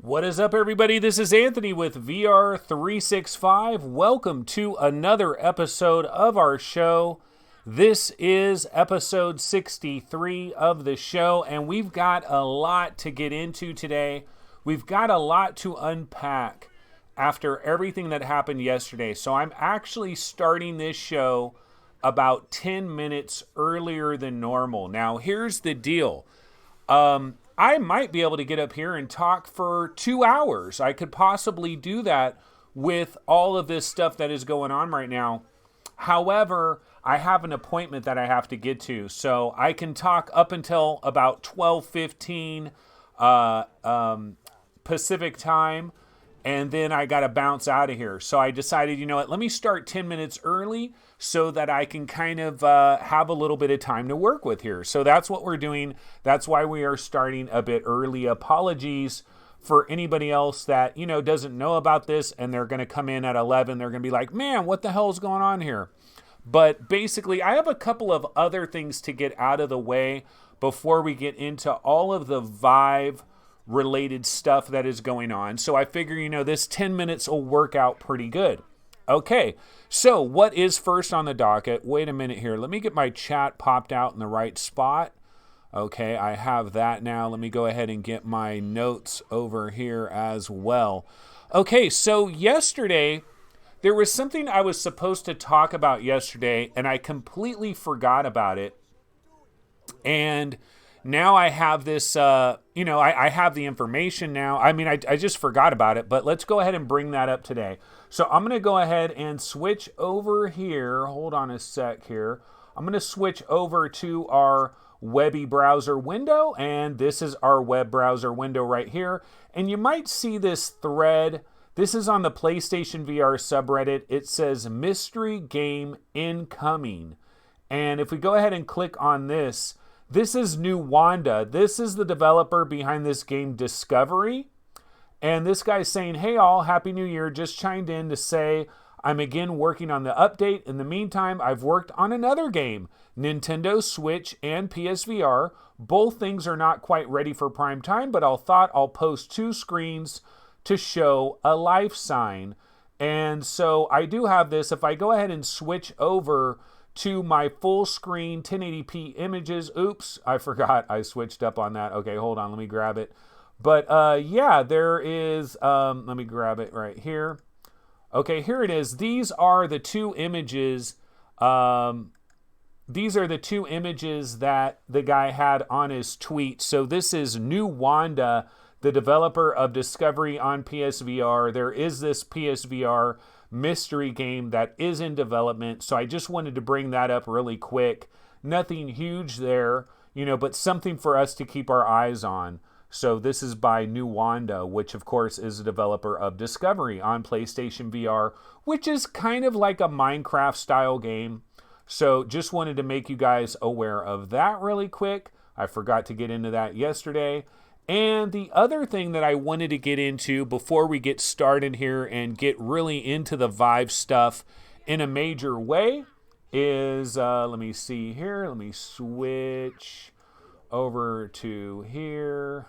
What is up, everybody? This is Anthony with VR365. Welcome to another episode of our show. This is episode 63 of the show, and we've got a lot to get into today. We've got a lot to unpack after everything that happened yesterday. So I'm actually starting this show about 10 minutes earlier than normal. Now, here's the deal. I might be able to get up here and talk for 2 hours. I could possibly do that with all of this stuff that is going on right now. However, I have an appointment that I have to get to, so I can talk up until about 12:15 Pacific time, and then I got to bounce out of here. So I decided, you know what, let me start 10 minutes early so that I can kind of have a little bit of time to work with here. So that's what we're doing. That's why we are starting a bit early. Apologies for anybody else that, doesn't know about this and they're going to come in at 11. They're going to be like, man, what the hell is going on here? But basically, I have a couple of other things to get out of the way before we get into all of the Vive related stuff that is going on. So I figure, this 10 minutes will work out pretty good. Okay, so what is first on the docket? Wait a minute here. Let me get my chat popped out in the right spot. Okay, I have that now. Let me go ahead and get my notes over here as well. Okay, so yesterday, there was something I was supposed to talk about yesterday, and I completely forgot about it. And now I have this, I have the information now. I mean, I just forgot about it, but let's go ahead and bring that up today. So I'm going to go ahead and switch over here. Hold on a sec here. I'm going to switch over to our webby browser window, and this is our web browser window right here. And you might see this thread. This is on the PlayStation VR subreddit. It says mystery game incoming. And if we go ahead and click on this, this is Noowanda. This is the developer behind this game Discovery. And this guy's saying, hey all, Happy New Year. Just chimed in to say I'm again working on the update. In the meantime, I've worked on another game, Nintendo Switch and PSVR. Both things are not quite ready for prime time, but I thought I'll post 2 screens to show a life sign. And so I do have this. If I go ahead and switch over to my full screen 1080p images. Oops, I forgot I switched up on that. Okay, hold on, let me grab it. But yeah, there is, let me grab it right here. Okay, here it is. These are the 2 images. These are the 2 images that the guy had on his tweet. So this is Noowanda, the developer of Discovery on PSVR. There is this PSVR mystery game that is in development. So I just wanted to bring that up really quick. Nothing huge there, but something for us to keep our eyes on. So this is by Noowanda, which of course is a developer of Discovery on PlayStation VR, which is kind of like a Minecraft style game. So just wanted to make you guys aware of that really quick. I forgot to get into that yesterday. And the other thing that I wanted to get into before we get started here and get really into the Vive stuff in a major way is, let me see here. Let me switch over to here.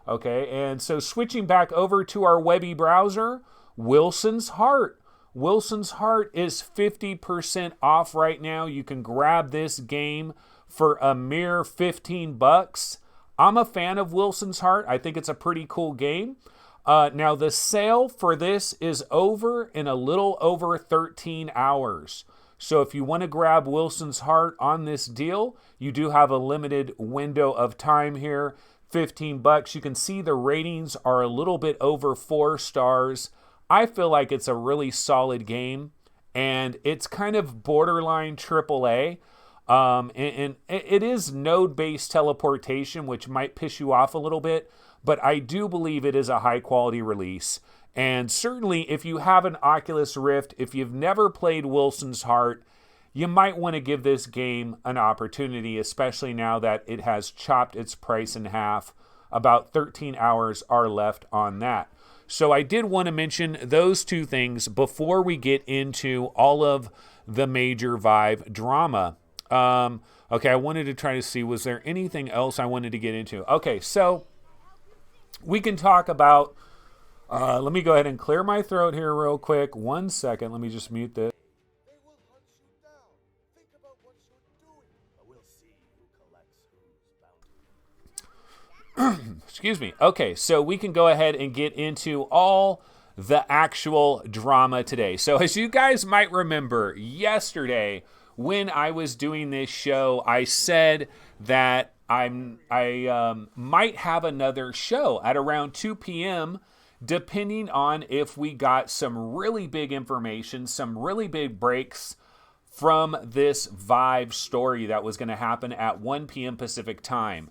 Okay, and so switching back over to our webby browser, Wilson's Heart. Wilson's Heart is 50% off right now. You can grab this game for a mere $15. I'm a fan of Wilson's Heart. I think it's a pretty cool game. Now, the sale for this is over in a little over 13 hours. So if you want to grab Wilson's Heart on this deal, you do have a limited window of time here. $15. You can see the ratings are a little bit over 4 stars. I feel like it's a really solid game, and it's kind of borderline AAA. And it is node-based teleportation, which might piss you off a little bit, but I do believe it is a high-quality release. And certainly, if you have an Oculus Rift, if you've never played Wilson's Heart, you might want to give this game an opportunity, especially now that it has chopped its price in half. About 13 hours are left on that. So I did want to mention those 2 things before we get into all of the major Vive drama. Okay, I wanted to try to see, was there anything else I wanted to get into? Okay, so we can talk about Let me go ahead and clear my throat here real quick. 1 second. Let me just mute this. They will hunt you down. Think about what you're doing. We'll see who collects whose bounty. Excuse me. Okay, so we can go ahead and get into all the actual drama today. So as you guys might remember, yesterday when I was doing this show, I said that I might have another show at around 2 p.m., depending on if we got some really big information, some really big breaks from this Vive story that was going to happen at 1 p.m. Pacific time.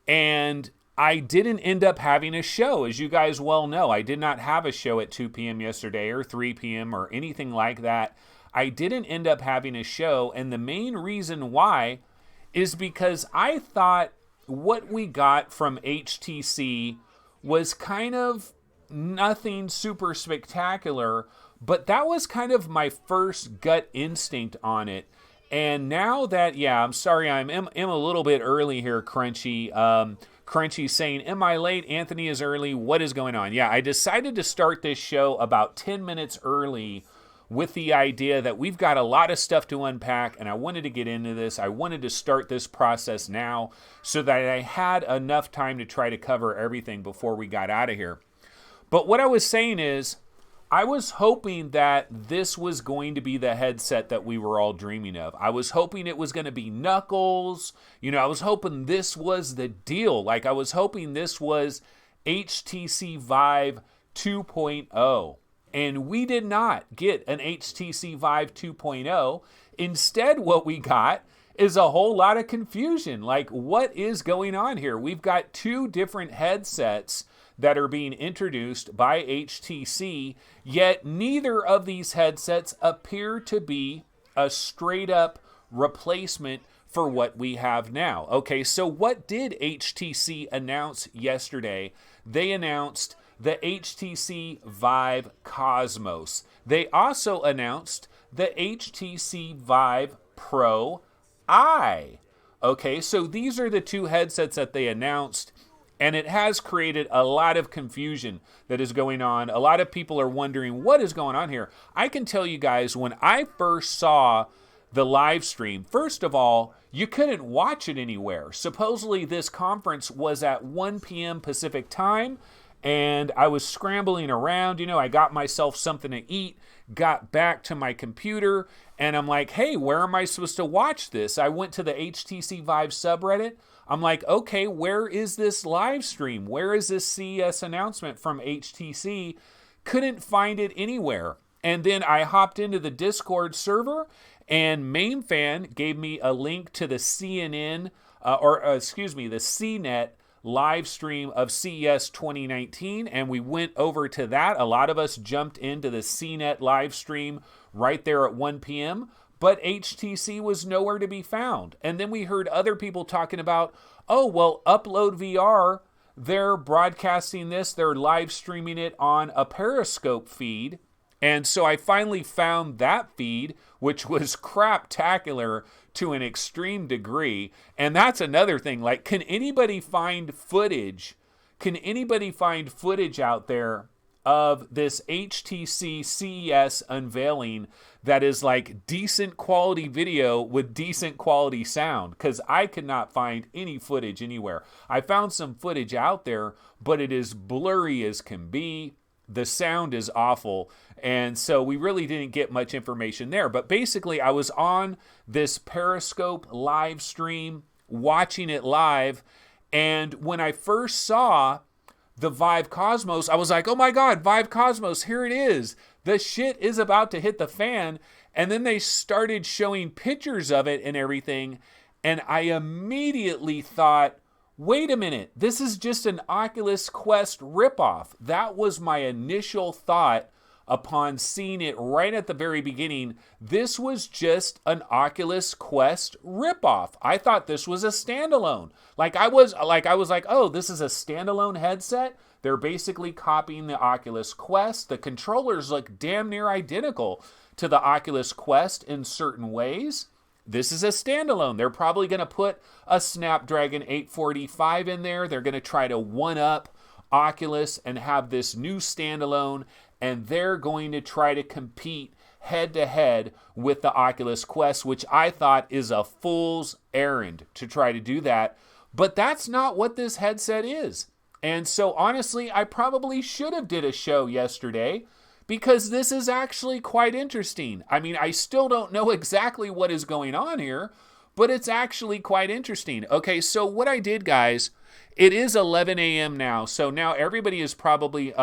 And I didn't end up having a show, as you guys well know. I did not have a show at 2 p.m. yesterday or 3 p.m. or anything like that. I didn't end up having a show, and the main reason why is because I thought what we got from HTC was kind of nothing super spectacular, but that was kind of my first gut instinct on it. And now that, yeah, I'm sorry, I'm a little bit early here, Crunchy. Crunchy saying, am I late? Anthony is early. What is going on? Yeah, I decided to start this show about 10 minutes early with the idea that we've got a lot of stuff to unpack, and I wanted to get into this. I wanted to start this process now so that I had enough time to try to cover everything before we got out of here. But what I was saying is, I was hoping that this was going to be the headset that we were all dreaming of. I was hoping it was going to be Knuckles. You know, I was hoping this was the deal. Like, I was hoping this was HTC Vive 2.0. And we did not get an HTC Vive 2.0. Instead, what we got is a whole lot of confusion. Like, what is going on here? We've got two different headsets that are being introduced by HTC, yet neither of these headsets appear to be a straight-up replacement for what we have now. Okay, so what did HTC announce yesterday? They announced the HTC Vive Cosmos. They also announced the HTC Vive Pro Eye. Okay, so these are the two headsets that they announced, and it has created a lot of confusion that is going on. A lot of people are wondering what is going on here. I can tell you guys, when I first saw the live stream, first of all, you couldn't watch it anywhere. Supposedly this conference was at 1 p.m. Pacific time, and I was scrambling around. You know, I got myself something to eat, got back to my computer, and I'm like, hey, where am I supposed to watch this? I went to the HTC Vive subreddit. I'm like, okay, where is this live stream? Where is this CES announcement from HTC? Couldn't find it anywhere. And then I hopped into the Discord server, and MainFan gave me a link to the CNN, the CNET live stream of CES 2019, and we went over to that. A lot of us jumped into the CNET live stream right there at 1 p.m., but HTC was nowhere to be found. And then we heard other people talking about, oh, well, Upload VR, they're broadcasting this, they're live streaming it on a Periscope feed. And so I finally found that feed, which was craptacular to an extreme degree. And that's another thing. Like, can anybody find footage? Can anybody find footage out there of this HTC CES unveiling that is like decent quality video with decent quality sound? Because I could not find any footage anywhere. I found some footage out there, but it is blurry as can be. The sound is awful, and so we really didn't get much information there. But basically, I was on this Periscope live stream, watching it live, and when I first saw the Vive Cosmos, I was like, oh my God, Vive Cosmos, here it is. The shit is about to hit the fan. And then they started showing pictures of it and everything, and I immediately thought, wait a minute, this is just an Oculus Quest ripoff. That was my initial thought upon seeing it right at the very beginning. This was just an Oculus Quest ripoff. I thought this was a standalone. I was like, oh, this is a standalone headset? They're basically copying the Oculus Quest. The controllers look damn near identical to the Oculus Quest in certain ways. This is a standalone. They're probably going to put a Snapdragon 845 in there. They're going to try to one-up Oculus and have this new standalone, and they're going to try to compete head-to-head with the Oculus Quest, which I thought is a fool's errand to try to do that. But that's not what this headset is. And so honestly, I probably should have did a show yesterday, because this is actually quite interesting. I mean, I still don't know exactly what is going on here, but it's actually quite interesting. Okay, so what I did, guys, it is 11 a.m. now. So now everybody is probably,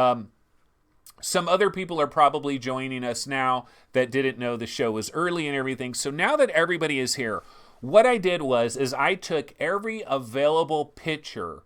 some other people are probably joining us now that didn't know the show was early and everything. So now that everybody is here, what I did is I took every available picture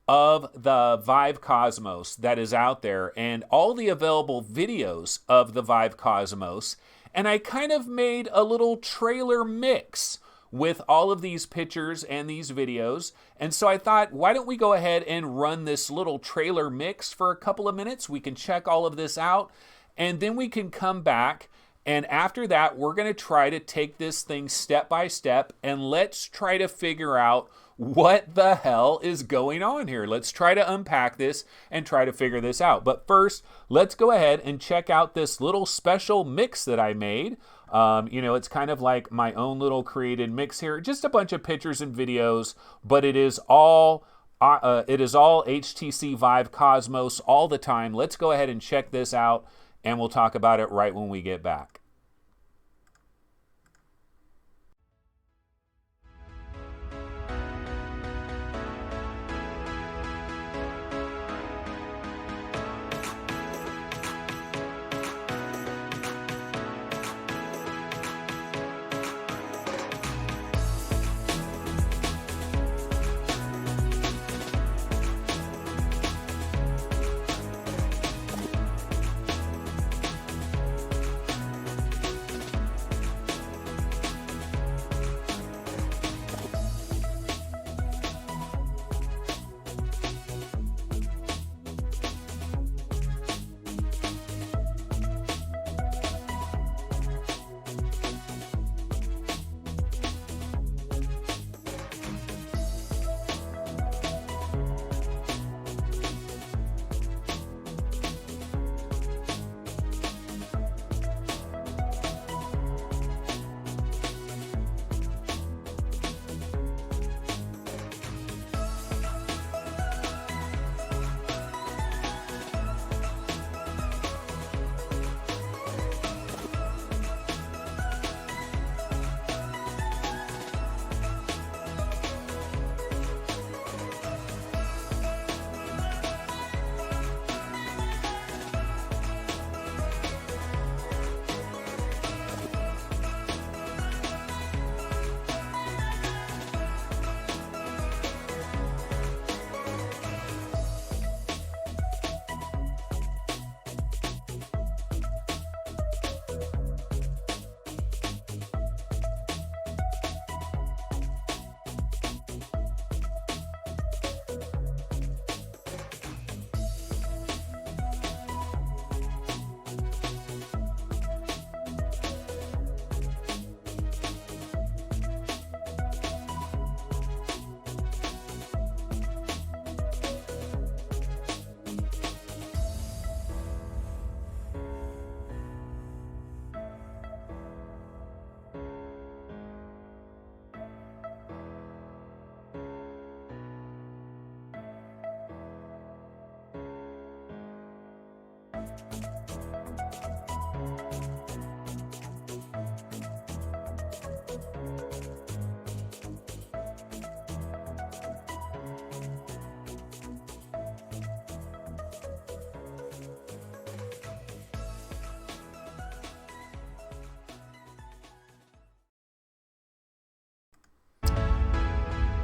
of the Vive Cosmos that is out there and all the available videos of the Vive Cosmos, and I kind of made a little trailer mix with all of these pictures and these videos. And so I thought, why don't we go ahead and run this little trailer mix for a couple of minutes? We can check all of this out, and then we can come back, and after that, we're going to try to take this thing step by step, and let's try to figure out what the hell is going on here. Let's try to unpack this and try to figure this out. But first, let's go ahead and check out this little special mix that I made. It's kind of like my own little created mix here. Just a bunch of pictures and videos, but it is all HTC Vive Cosmos all the time. Let's go ahead and check this out, and we'll talk about it right when we get back.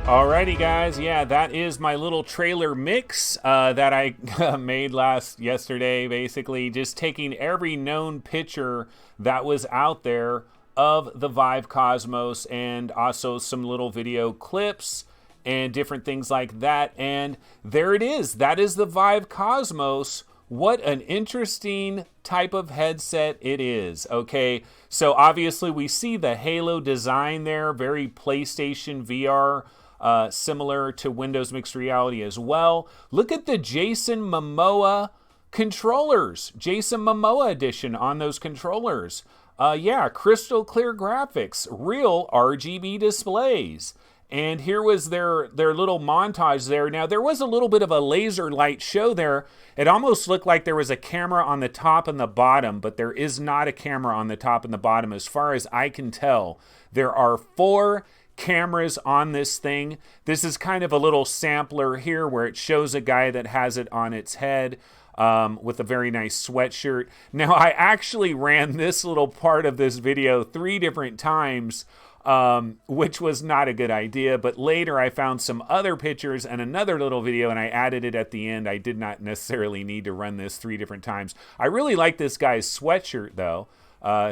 Alrighty, guys. Yeah, that is my little trailer mix that I made yesterday. Basically, just taking every known picture that was out there of the Vive Cosmos, and also some little video clips and different things like that. And there it is. That is the Vive Cosmos. What an interesting type of headset it is. Okay, so obviously we see the Halo design there, very PlayStation VR similar to Windows Mixed Reality as well. Look at the Jason Momoa controllers, Jason Momoa edition on those controllers. Yeah, crystal clear graphics, real RGB displays. And here was their little montage there. Now, there was a little bit of a laser light show there. It almost looked like there was a camera on the top and the bottom, but there is not a camera on the top and the bottom. As far as I can tell, there are 4 cameras on this thing. This is kind of a little sampler here where it shows a guy that has it on its head. With a very nice sweatshirt. Now, I actually ran this little part of this video 3 different times, which was not a good idea, but later I found some other pictures and another little video and I added it at the end. I did not necessarily need to run this 3 different times. I really like this guy's sweatshirt though.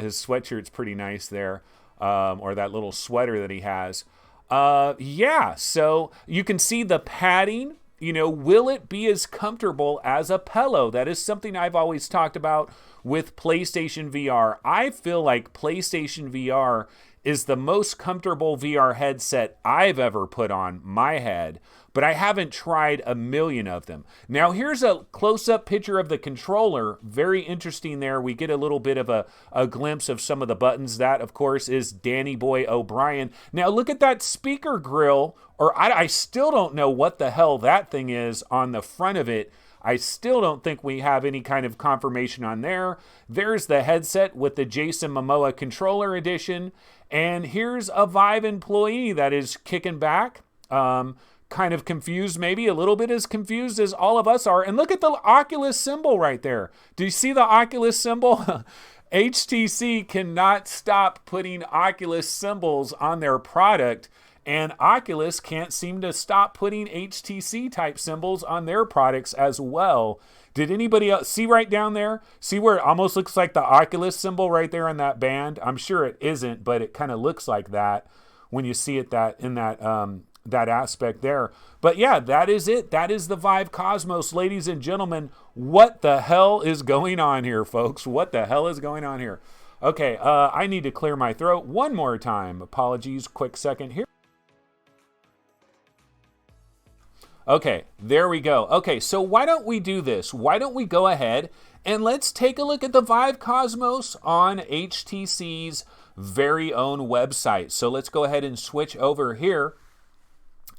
His sweatshirt's pretty nice there, or that little sweater that he has. Yeah, so you can see the padding. You know, will it be as comfortable as a pillow? That is something I've always talked about with PlayStation VR. I feel like PlayStation VR is the most comfortable VR headset I've ever put on my head, but I haven't tried a million of them. Now, here's a close-up picture of the controller. Very interesting there. We get a little bit of a glimpse of some of the buttons. That, of course, is Danny Boy O'Brien. Now, look at that speaker grill, or I still don't know what the hell that thing is on the front of it. I still don't think we have any kind of confirmation on there. There's the headset with the Jason Momoa controller edition. And here's a Vive employee that is kicking back. Kind of confused, maybe a little bit as confused as all of us are. And look at the Oculus symbol right there. Do you see the Oculus symbol? HTC cannot stop putting Oculus symbols on their product. And Oculus can't seem to stop putting HTC type symbols on their products as well. Did anybody else see right down there? See where it almost looks like the Oculus symbol right there on that band? I'm sure it isn't, but it kind of looks like that when you see it in that aspect there. But yeah, that is it. That is the Vive Cosmos, ladies and gentlemen. What the hell is going on here, folks? What the hell is going on here? Okay, I need to clear my throat one more time. Apologies, quick second here. Okay, there we go. Okay, so why don't we do this? Why don't we go ahead and let's take a look at the Vive Cosmos on HTC's very own website. So let's go ahead and switch over here.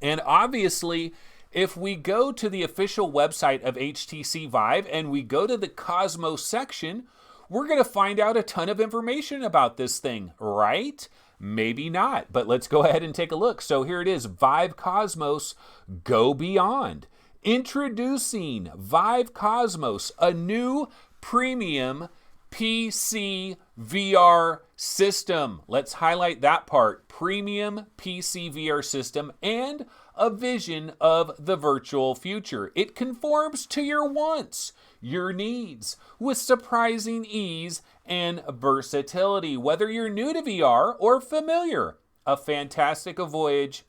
And obviously, if we go to the official website of HTC Vive and we go to the Cosmos section, we're going to find out a ton of information about this thing, right? Maybe not, but let's go ahead and take a look. So here it is, Vive Cosmos Go Beyond. Introducing Vive Cosmos, a new premium PC VR system. Let's highlight that part. Premium PC VR system and a vision of the virtual future. It conforms to your wants, your needs, with surprising ease and versatility. Whether you're new to VR or familiar, a fantastic voyage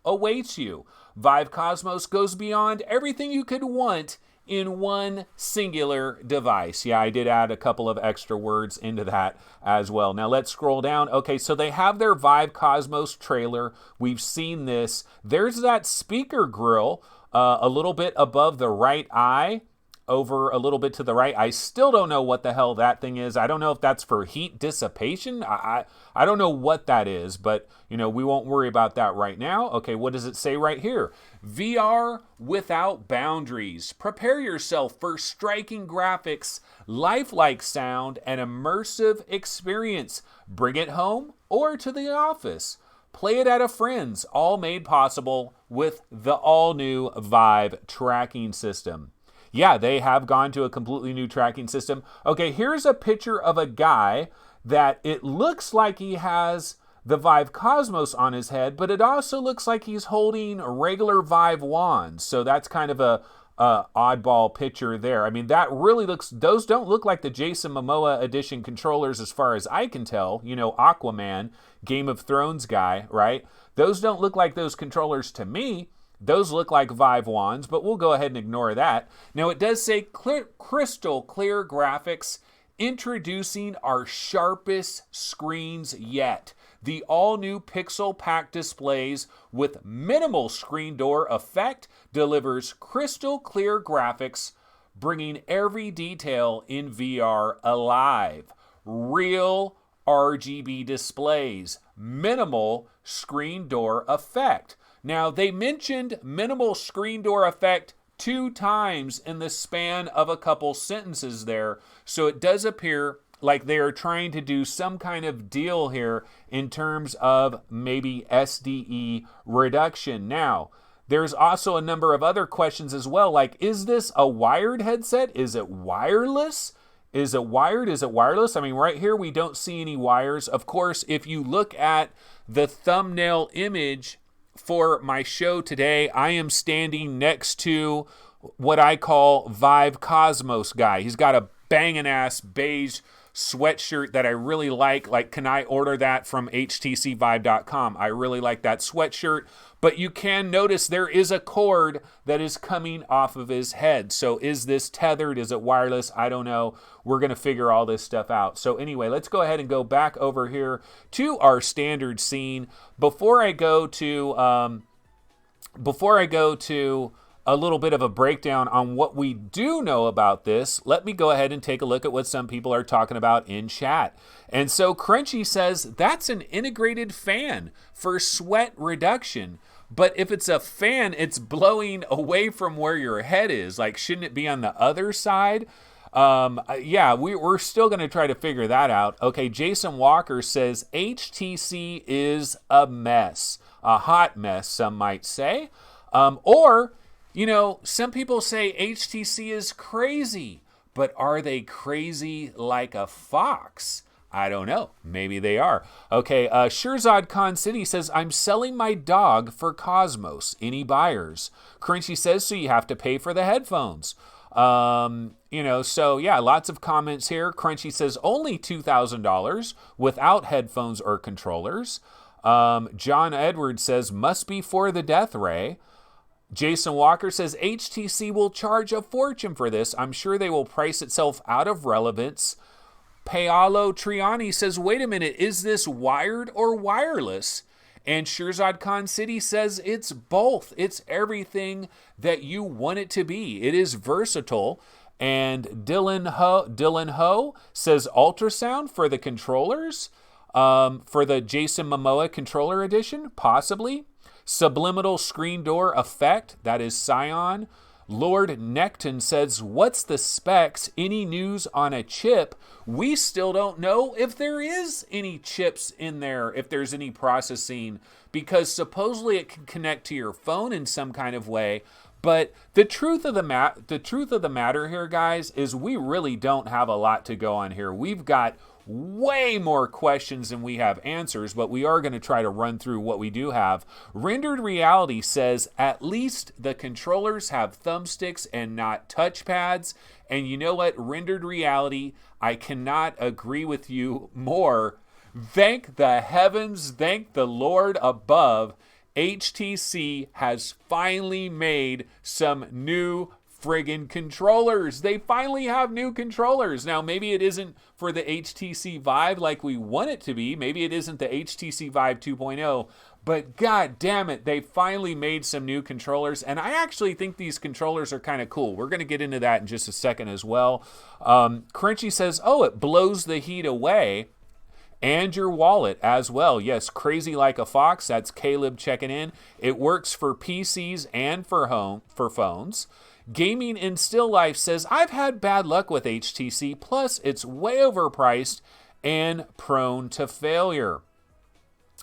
awaits you. Vive Cosmos goes beyond everything you could want in one singular device. Yeah, I did add a couple of extra words into that as well. Now let's scroll down. Okay, so they have their Vive Cosmos trailer. We've seen this. There's that speaker grill a little bit above the right eye, over a little bit to the right. I still don't know what the hell that thing is. I don't know if that's for heat dissipation. I don't know what that is, but you know, we won't worry about that right now. Okay, what does it say right here? VR without boundaries. Prepare yourself for striking graphics, lifelike sound, and immersive experience. Bring it home or to the office. Play it at a friend's, all made possible with the all-new Vive tracking system. Yeah, they have gone to a completely new tracking system. Okay, here's a picture of a guy that it looks like he has the Vive Cosmos on his head, but it also looks like he's holding regular Vive wands. So that's kind of a oddball picture there. I mean, that really looks, those don't look like the Jason Momoa edition controllers as far as I can tell. You know, Aquaman, Game of Thrones guy, right? Those don't look like those controllers to me. Those look like Vive wands, but we'll go ahead and ignore that. Now, it does say crystal clear graphics, introducing our sharpest screens yet. The all-new pixel pack displays with minimal screen door effect delivers crystal clear graphics, bringing every detail in VR alive. Real RGB displays, minimal screen door effect. Now, they mentioned minimal screen door effect 2 times in the span of a couple sentences there, so it does appear like they are trying to do some kind of deal here in terms of maybe SDE reduction. Now, there's also a number of other questions as well, like, is this a wired headset? Is it wireless? Is it wired? Is it wireless? I mean, right here we don't see any wires. Of course, if you look at the thumbnail image for my show today, I am standing next to what I call Vive Cosmos guy. He's got a banging ass beige sweatshirt that I really like. Like, can I order that from htcvive.com? I really like that sweatshirt. But you can notice there is a cord that is coming off of his head. So is this tethered? Is it wireless? I don't know. We're going to figure all this stuff out. So anyway, let's go ahead and go back over here to our standard scene. Before I go to a little bit of a breakdown on what we do know about this, let me go ahead and take a look at what some people are talking about in chat. And so Crunchy says, that's an integrated fan for sweat reduction. But if it's a fan, it's blowing away from where your head is. Like, shouldn't it be on the other side? Yeah, we're still going to try to figure that out. Okay, Jason Walker says, HTC is a mess. A hot mess, some might say. Or, you know, some people say HTC is crazy, but are they crazy like a fox? I don't know. Maybe they are. Okay, Shirzad Khan City says, I'm selling my dog for Cosmos. Any buyers? Crunchy says, so you have to pay for the headphones. You know, so yeah, lots of comments here. Crunchy says, only $2,000 without headphones or controllers. John Edwards says, must be for the death ray. Jason Walker says, HTC will charge a fortune for this. I'm sure they will price itself out of relevance. Paolo Triani says, wait a minute, is this wired or wireless? And Shirzad Khan City says it's both. It's everything that you want it to be. It is versatile. And Dylan Ho says ultrasound for the controllers, for the Jason Momoa controller edition, possibly. Subliminal screen door effect, that is Scion. Lord Necton says, what's the specs? Any news on a chip? We still don't know if there is any chips in there, if there's any processing, because supposedly it can connect to your phone in some kind of way. But the truth of the matter here, guys, is we really don't have a lot to go on here. We've got way more questions than we have answers, but we are going to try to run through what we do have. Rendered Reality says at least the controllers have thumbsticks and not touchpads. And you know what, Rendered Reality, I cannot agree with you more. Thank the heavens, thank the Lord above, HTC has finally made some new friggin' controllers. They finally have new controllers. Now, maybe it isn't for the HTC Vive like we want it to be. Maybe it isn't the HTC Vive 2.0, but god damn it, they finally made some new controllers, and I actually think these controllers are kind of cool. We're going to get into that in just a second as well. Crunchy says, oh, it blows the heat away. And your wallet as well. Yes, crazy like a fox. That's Caleb checking in. It works for PCs and for phones. Gaming in Still Life says, I've had bad luck with HTC, plus it's way overpriced and prone to failure.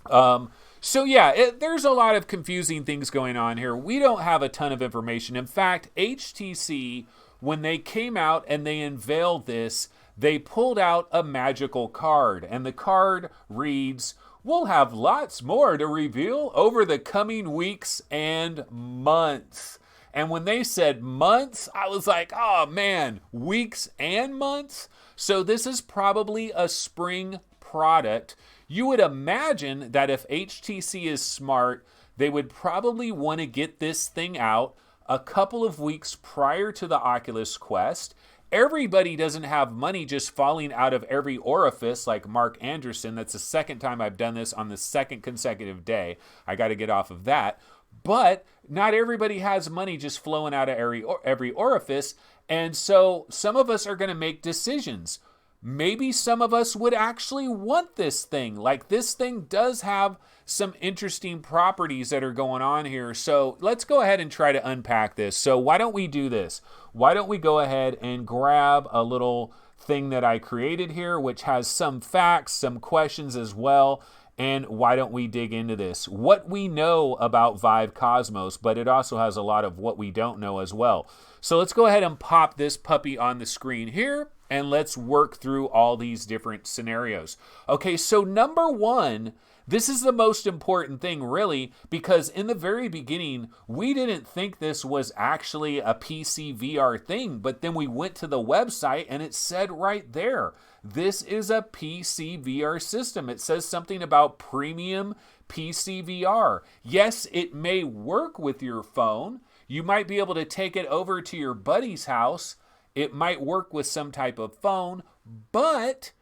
So yeah, there's a lot of confusing things going on here. We don't have a ton of information. In fact, HTC, when they came out and they unveiled this, they pulled out a magical card, and the card reads, we'll have lots more to reveal over the coming weeks and months. And when they said months, I was like, oh man, weeks and months? So this is probably a spring product. You would imagine that if HTC is smart, they would probably want to get this thing out a couple of weeks prior to the Oculus Quest. Everybody doesn't have money just falling out of every orifice like Mark Anderson. That's the second time I've done this on the second consecutive day. I got to get off of that. But not everybody has money just flowing out of every orifice. And so some of us are going to make decisions. Maybe some of us would actually want this thing. Like, this thing does have some interesting properties that are going on here. So let's go ahead and try to unpack this. So why don't we do this? Why don't we go ahead and grab a little thing that I created here, which has some facts, some questions as well. And why don't we dig into this? What we know about Vive Cosmos, but it also has a lot of what we don't know as well. So let's go ahead and pop this puppy on the screen here, and let's work through all these different scenarios. Okay, so number one, this is the most important thing, really, because in the very beginning, we didn't think this was actually a PC VR thing, but then we went to the website and it said right there, this is a PC VR system. It says something about premium PC VR. Yes, it may work with your phone. You might be able to take it over to your buddy's house. It might work with some type of phone, but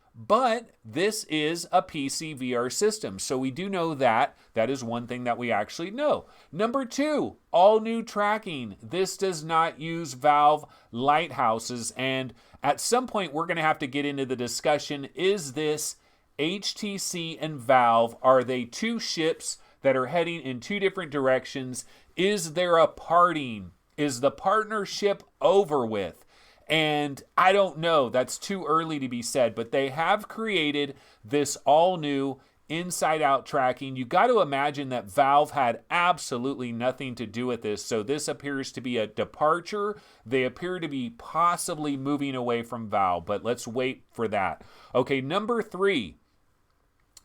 this is a PC VR system. So we do know that. That is one thing that we actually know. Number two, all new tracking. This does not use Valve lighthouses. And at some point, we're going to have to get into the discussion. Is this HTC and Valve? Are they two ships that are heading in two different directions? Is there a parting? Is the partnership over with? And I don't know, that's too early to be said, but they have created this all new inside out tracking. You got to imagine that Valve had absolutely nothing to do with this. So this appears to be a departure. They appear to be possibly moving away from Valve, but let's wait for that. Okay, number three.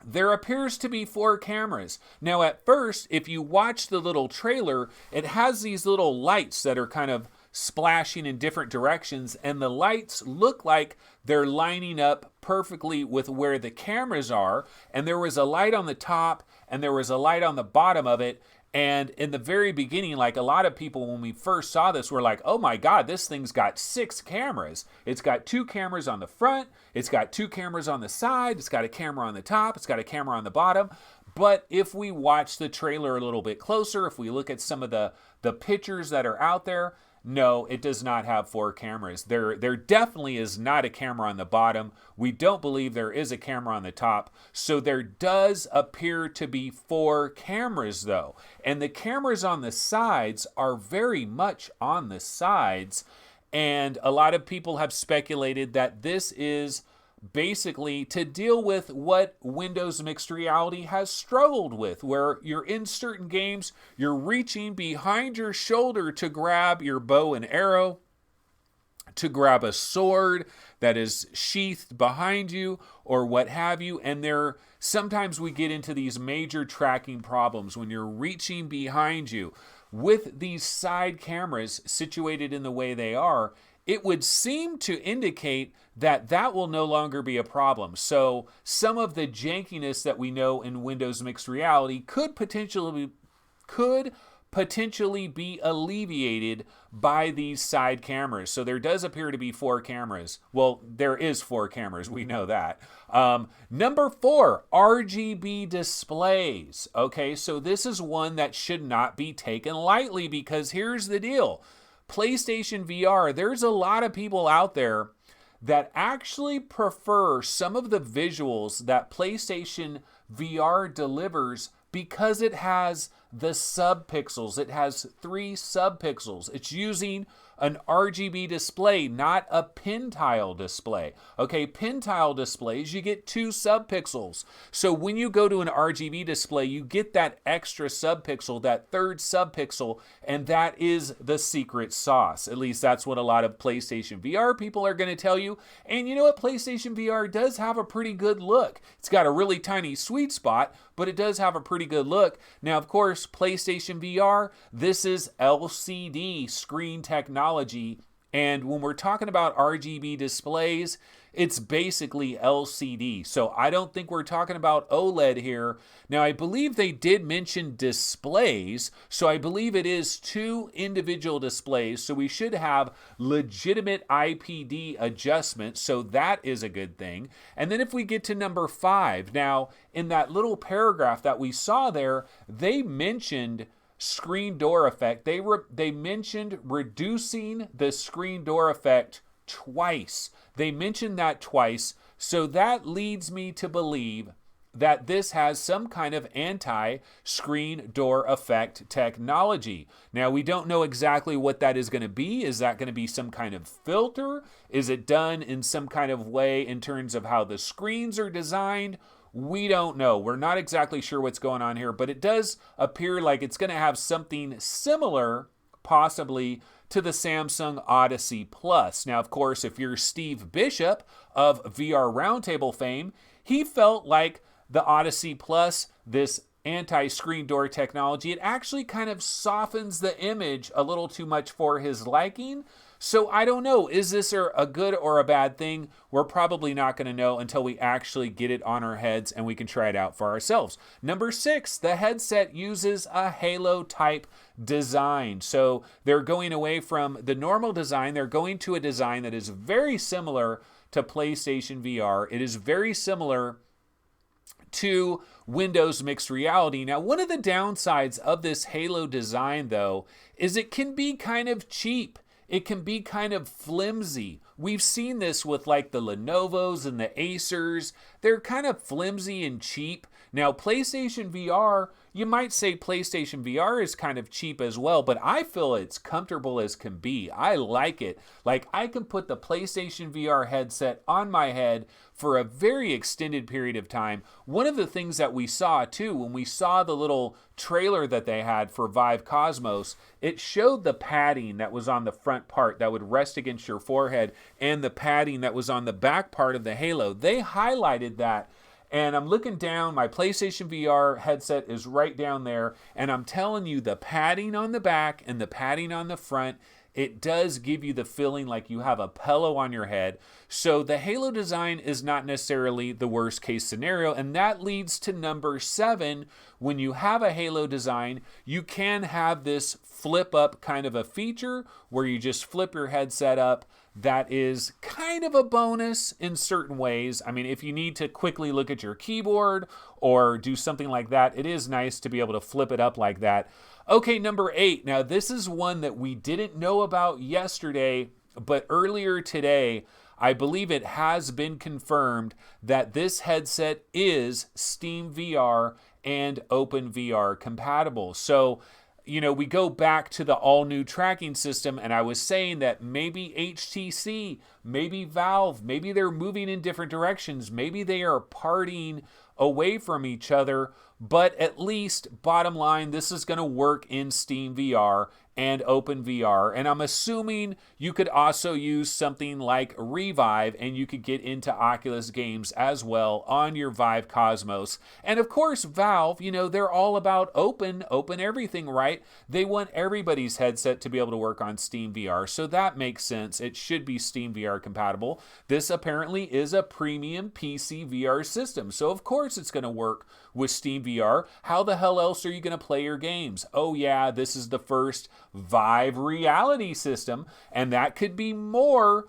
There appears to be 4 cameras. Now at first, if you watch the little trailer, it has these little lights that are kind of splashing in different directions, and the lights look like they're lining up perfectly with where the cameras are. And there was a light on the top and there was a light on the bottom of it. And in the very beginning, like a lot of people, when we first saw this, were like, oh my God, this thing's got 6 cameras. It's got 2 cameras on the front. It's got 2 cameras on the side. It's got a camera on the top. It's got a camera on the bottom. But if we watch the trailer a little bit closer, if we look at some of the pictures that are out there, no, it does not have 4 cameras. There definitely is not a camera on the bottom. We don't believe there is a camera on the top. So there does appear to be 4 cameras though. And the cameras on the sides are very much on the sides. And a lot of people have speculated that this is basically to deal with what Windows Mixed Reality has struggled with, where you're in certain games, you're reaching behind your shoulder to grab your bow and arrow, to grab a sword that is sheathed behind you, or what have you. And sometimes we get into these major tracking problems when you're reaching behind you. With these side cameras situated in the way they are, it would seem to indicate that will no longer be a problem. So some of the jankiness that we know in Windows Mixed Reality could potentially be alleviated by these side cameras. So there does appear to be 4 cameras. Well, there is 4 cameras. We know that. Number 4, RGB displays. Okay, so this is one that should not be taken lightly, because here's the deal. PlayStation VR, there's a lot of people out there that actually prefer some of the visuals that PlayStation VR delivers because it has the subpixels. It has 3 subpixels. It's using an RGB display, not a pin tile display. Okay, pin tile displays, you get 2 subpixels. So when you go to an RGB display, you get that extra subpixel, that 3rd subpixel, and that is the secret sauce. At least that's what a lot of PlayStation VR people are going to tell you. And you know what? PlayStation VR does have a pretty good look. It's got a really tiny sweet spot, but it does have a pretty good look. Now, of course, PlayStation VR, this is LCD screen technology, And when we're talking about RGB displays, it's basically LCD. So I don't think we're talking about OLED here. Now, I believe they did mention displays. So I believe it is 2 individual displays. So we should have legitimate IPD adjustments. So that is a good thing. And then if we get to number 5, now in that little paragraph that we saw there, they mentioned screen door effect. They mentioned reducing the screen door effect twice. They mentioned that twice, so that leads me to believe that this has some kind of anti-screen door effect technology. Now, we don't know exactly what that is going to be. Is that going to be some kind of filter? Is it done in some kind of way in terms of how the screens are designed? We don't know. We're not exactly sure what's going on here, but it does appear like it's going to have something similar, possibly, to the Samsung Odyssey Plus. Now, of course, if you're Steve Bishop of VR Roundtable fame, he felt like the Odyssey Plus, this anti-screen door technology, it actually kind of softens the image a little too much for his liking. So I don't know, is this a good or a bad thing? We're probably not going to know until we actually get it on our heads and we can try it out for ourselves. Number 6, the headset uses a halo type design. So they're going away from the normal design. They're going to a design that is very similar to PlayStation VR. It is very similar to Windows Mixed Reality. Now, one of the downsides of this halo design, though, is it can be kind of cheap. It can be kind of flimsy. We've seen this with like the Lenovo's and the Acers. They're kind of flimsy and cheap. Now, PlayStation VR, you might say PlayStation VR is kind of cheap as well, but I feel it's comfortable as can be. I like it. Like, I can put the PlayStation VR headset on my head for a very extended period of time. One of the things that we saw too, when we saw the little trailer that they had for Vive Cosmos, it showed the padding that was on the front part that would rest against your forehead and the padding that was on the back part of the Halo. They highlighted that. And I'm looking down, my PlayStation VR headset is right down there, and I'm telling you, the padding on the back and the padding on the front, it does give you the feeling like you have a pillow on your head. So the Halo design is not necessarily the worst case scenario, and that leads to number 7. When you have a Halo design, you can have this flip up kind of a feature where you just flip your headset up. That is kind of a bonus in certain ways. I mean, if you need to quickly look at your keyboard or do something like that, it is nice to be able to flip it up like that. Okay, number 8. Now, this is one that we didn't know about yesterday, but earlier today, I believe it has been confirmed that this headset is Steam VR and OpenVR compatible. So, you know, we go back to the all-new tracking system, and I was saying that maybe HTC, maybe Valve, maybe they're moving in different directions. Maybe they are parting away from each other, but at least, bottom line, this is going to work in Steam VR and OpenVR. And I'm assuming you could also use something like Revive and you could get into Oculus games as well on your Vive Cosmos. And of course, Valve, you know, they're all about open everything, right? They want everybody's headset to be able to work on Steam VR. So that makes sense. It should be Steam VR compatible. This apparently is a premium PC VR system. So of course it's going to work with Steam VR. How the hell else are you going to play your games? Oh yeah, this is the first Vive reality system, and that could be more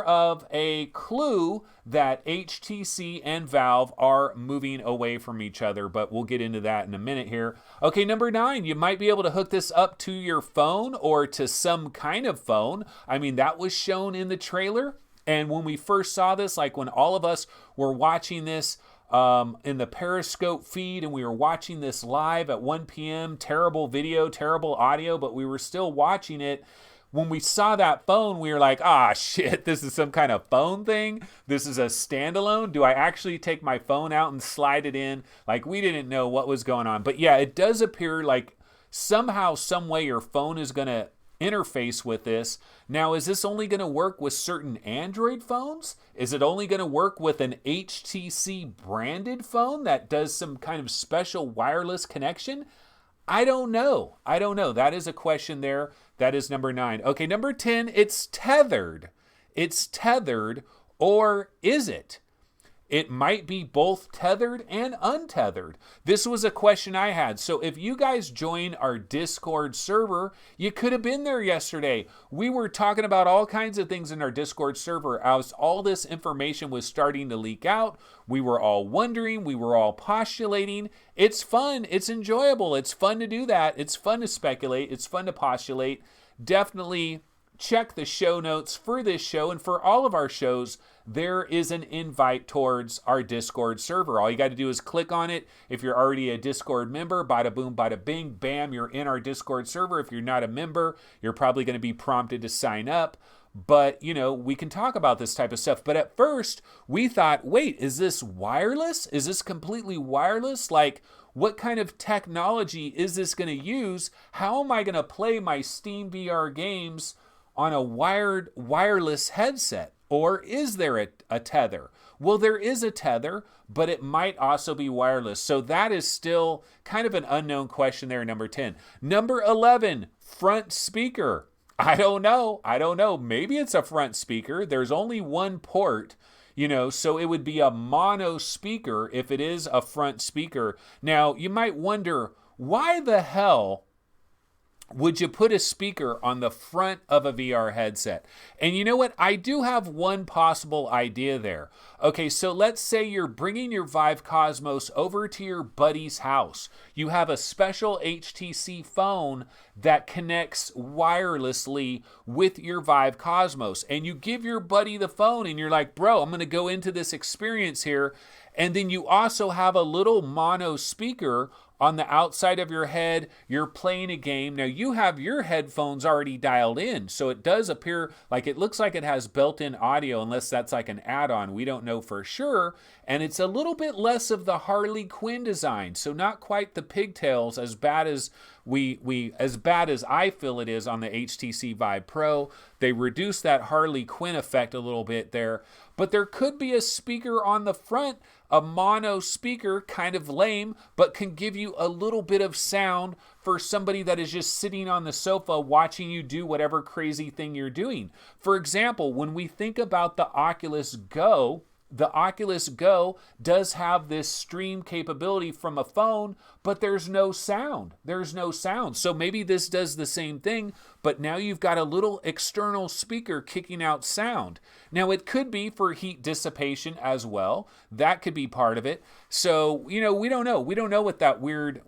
of a clue that HTC and Valve are moving away from each other, but we'll get into that in a minute here. Okay, number 9, you might be able to hook this up to your phone or to some kind of phone. I mean, that was shown in the trailer, and when we first saw this, like when all of us were watching this in the Periscope feed, and we were watching this live at 1 p.m. Terrible video, terrible audio, but we were still watching it. When we saw that phone, we were like, ah, shit, this is some kind of phone thing? This is a standalone? Do I actually take my phone out and slide it in? Like, we didn't know what was going on. But yeah, it does appear like somehow, some way your phone is going to interface with this. Now, is this only going to work with certain Android phones? Is it only going to work with an HTC branded phone that does some kind of special wireless connection? I don't know. I don't know. That is a question there. That is number 9. Okay, number 10, it's tethered. It's tethered, or is it? It might be both tethered and untethered. This was a question I had. So if you guys join our Discord server, you could have been there yesterday. We were talking about all kinds of things in our Discord server as all this information was starting to leak out. We were all wondering, we were all postulating. It's fun, it's enjoyable, it's fun to do that. It's fun to speculate, it's fun to postulate. Definitely check the show notes for this show and for all of our shows. There is an invite towards our Discord server. All you got to do is click on it. If you're already a Discord member, bada boom, bada bing, bam, you're in our Discord server. If you're not a member, you're probably going to be prompted to sign up. But, you know, we can talk about this type of stuff. But at first, we thought, wait, is this wireless? Is this completely wireless? Like, what kind of technology is this going to use? How am I going to play my Steam VR games on a wireless headset? Or is there a tether? Well, there is a tether, but it might also be wireless. So that is still kind of an unknown question there, number 10. Number 11, front speaker. I don't know. Maybe it's a front speaker. There's only one port, you know, so it would be a mono speaker if it is a front speaker. Now, you might wonder, why the hell would you put a speaker on the front of a VR headset? And you know what? I do have one possible idea there. Okay, so let's say you're bringing your Vive Cosmos over to your buddy's house. You have a special HTC phone that connects wirelessly with your Vive Cosmos. And you give your buddy the phone and you're like, bro, I'm going to go into this experience here. And then you also have a little mono speaker on the outside of your head. You're playing a game. Now you have your headphones already dialed in, so it does appear like it looks like it has built-in audio, unless that's like an add-on. We don't know for sure. And it's a little bit less of the Harley Quinn design, so not quite the pigtails as bad as I feel it is on the HTC Vive Pro. They reduced that Harley Quinn effect a little bit there. But there could be a speaker on the front, a mono speaker, kind of lame, but can give you a little bit of sound for somebody that is just sitting on the sofa watching you do whatever crazy thing you're doing. For example, when we think about the Oculus Go does have this stream capability from a phone, but there's no sound. So maybe this does the same thing, but now you've got a little external speaker kicking out sound. Now it could be for heat dissipation as well. That could be part of it. So, you know, we don't know. We don't know what that weird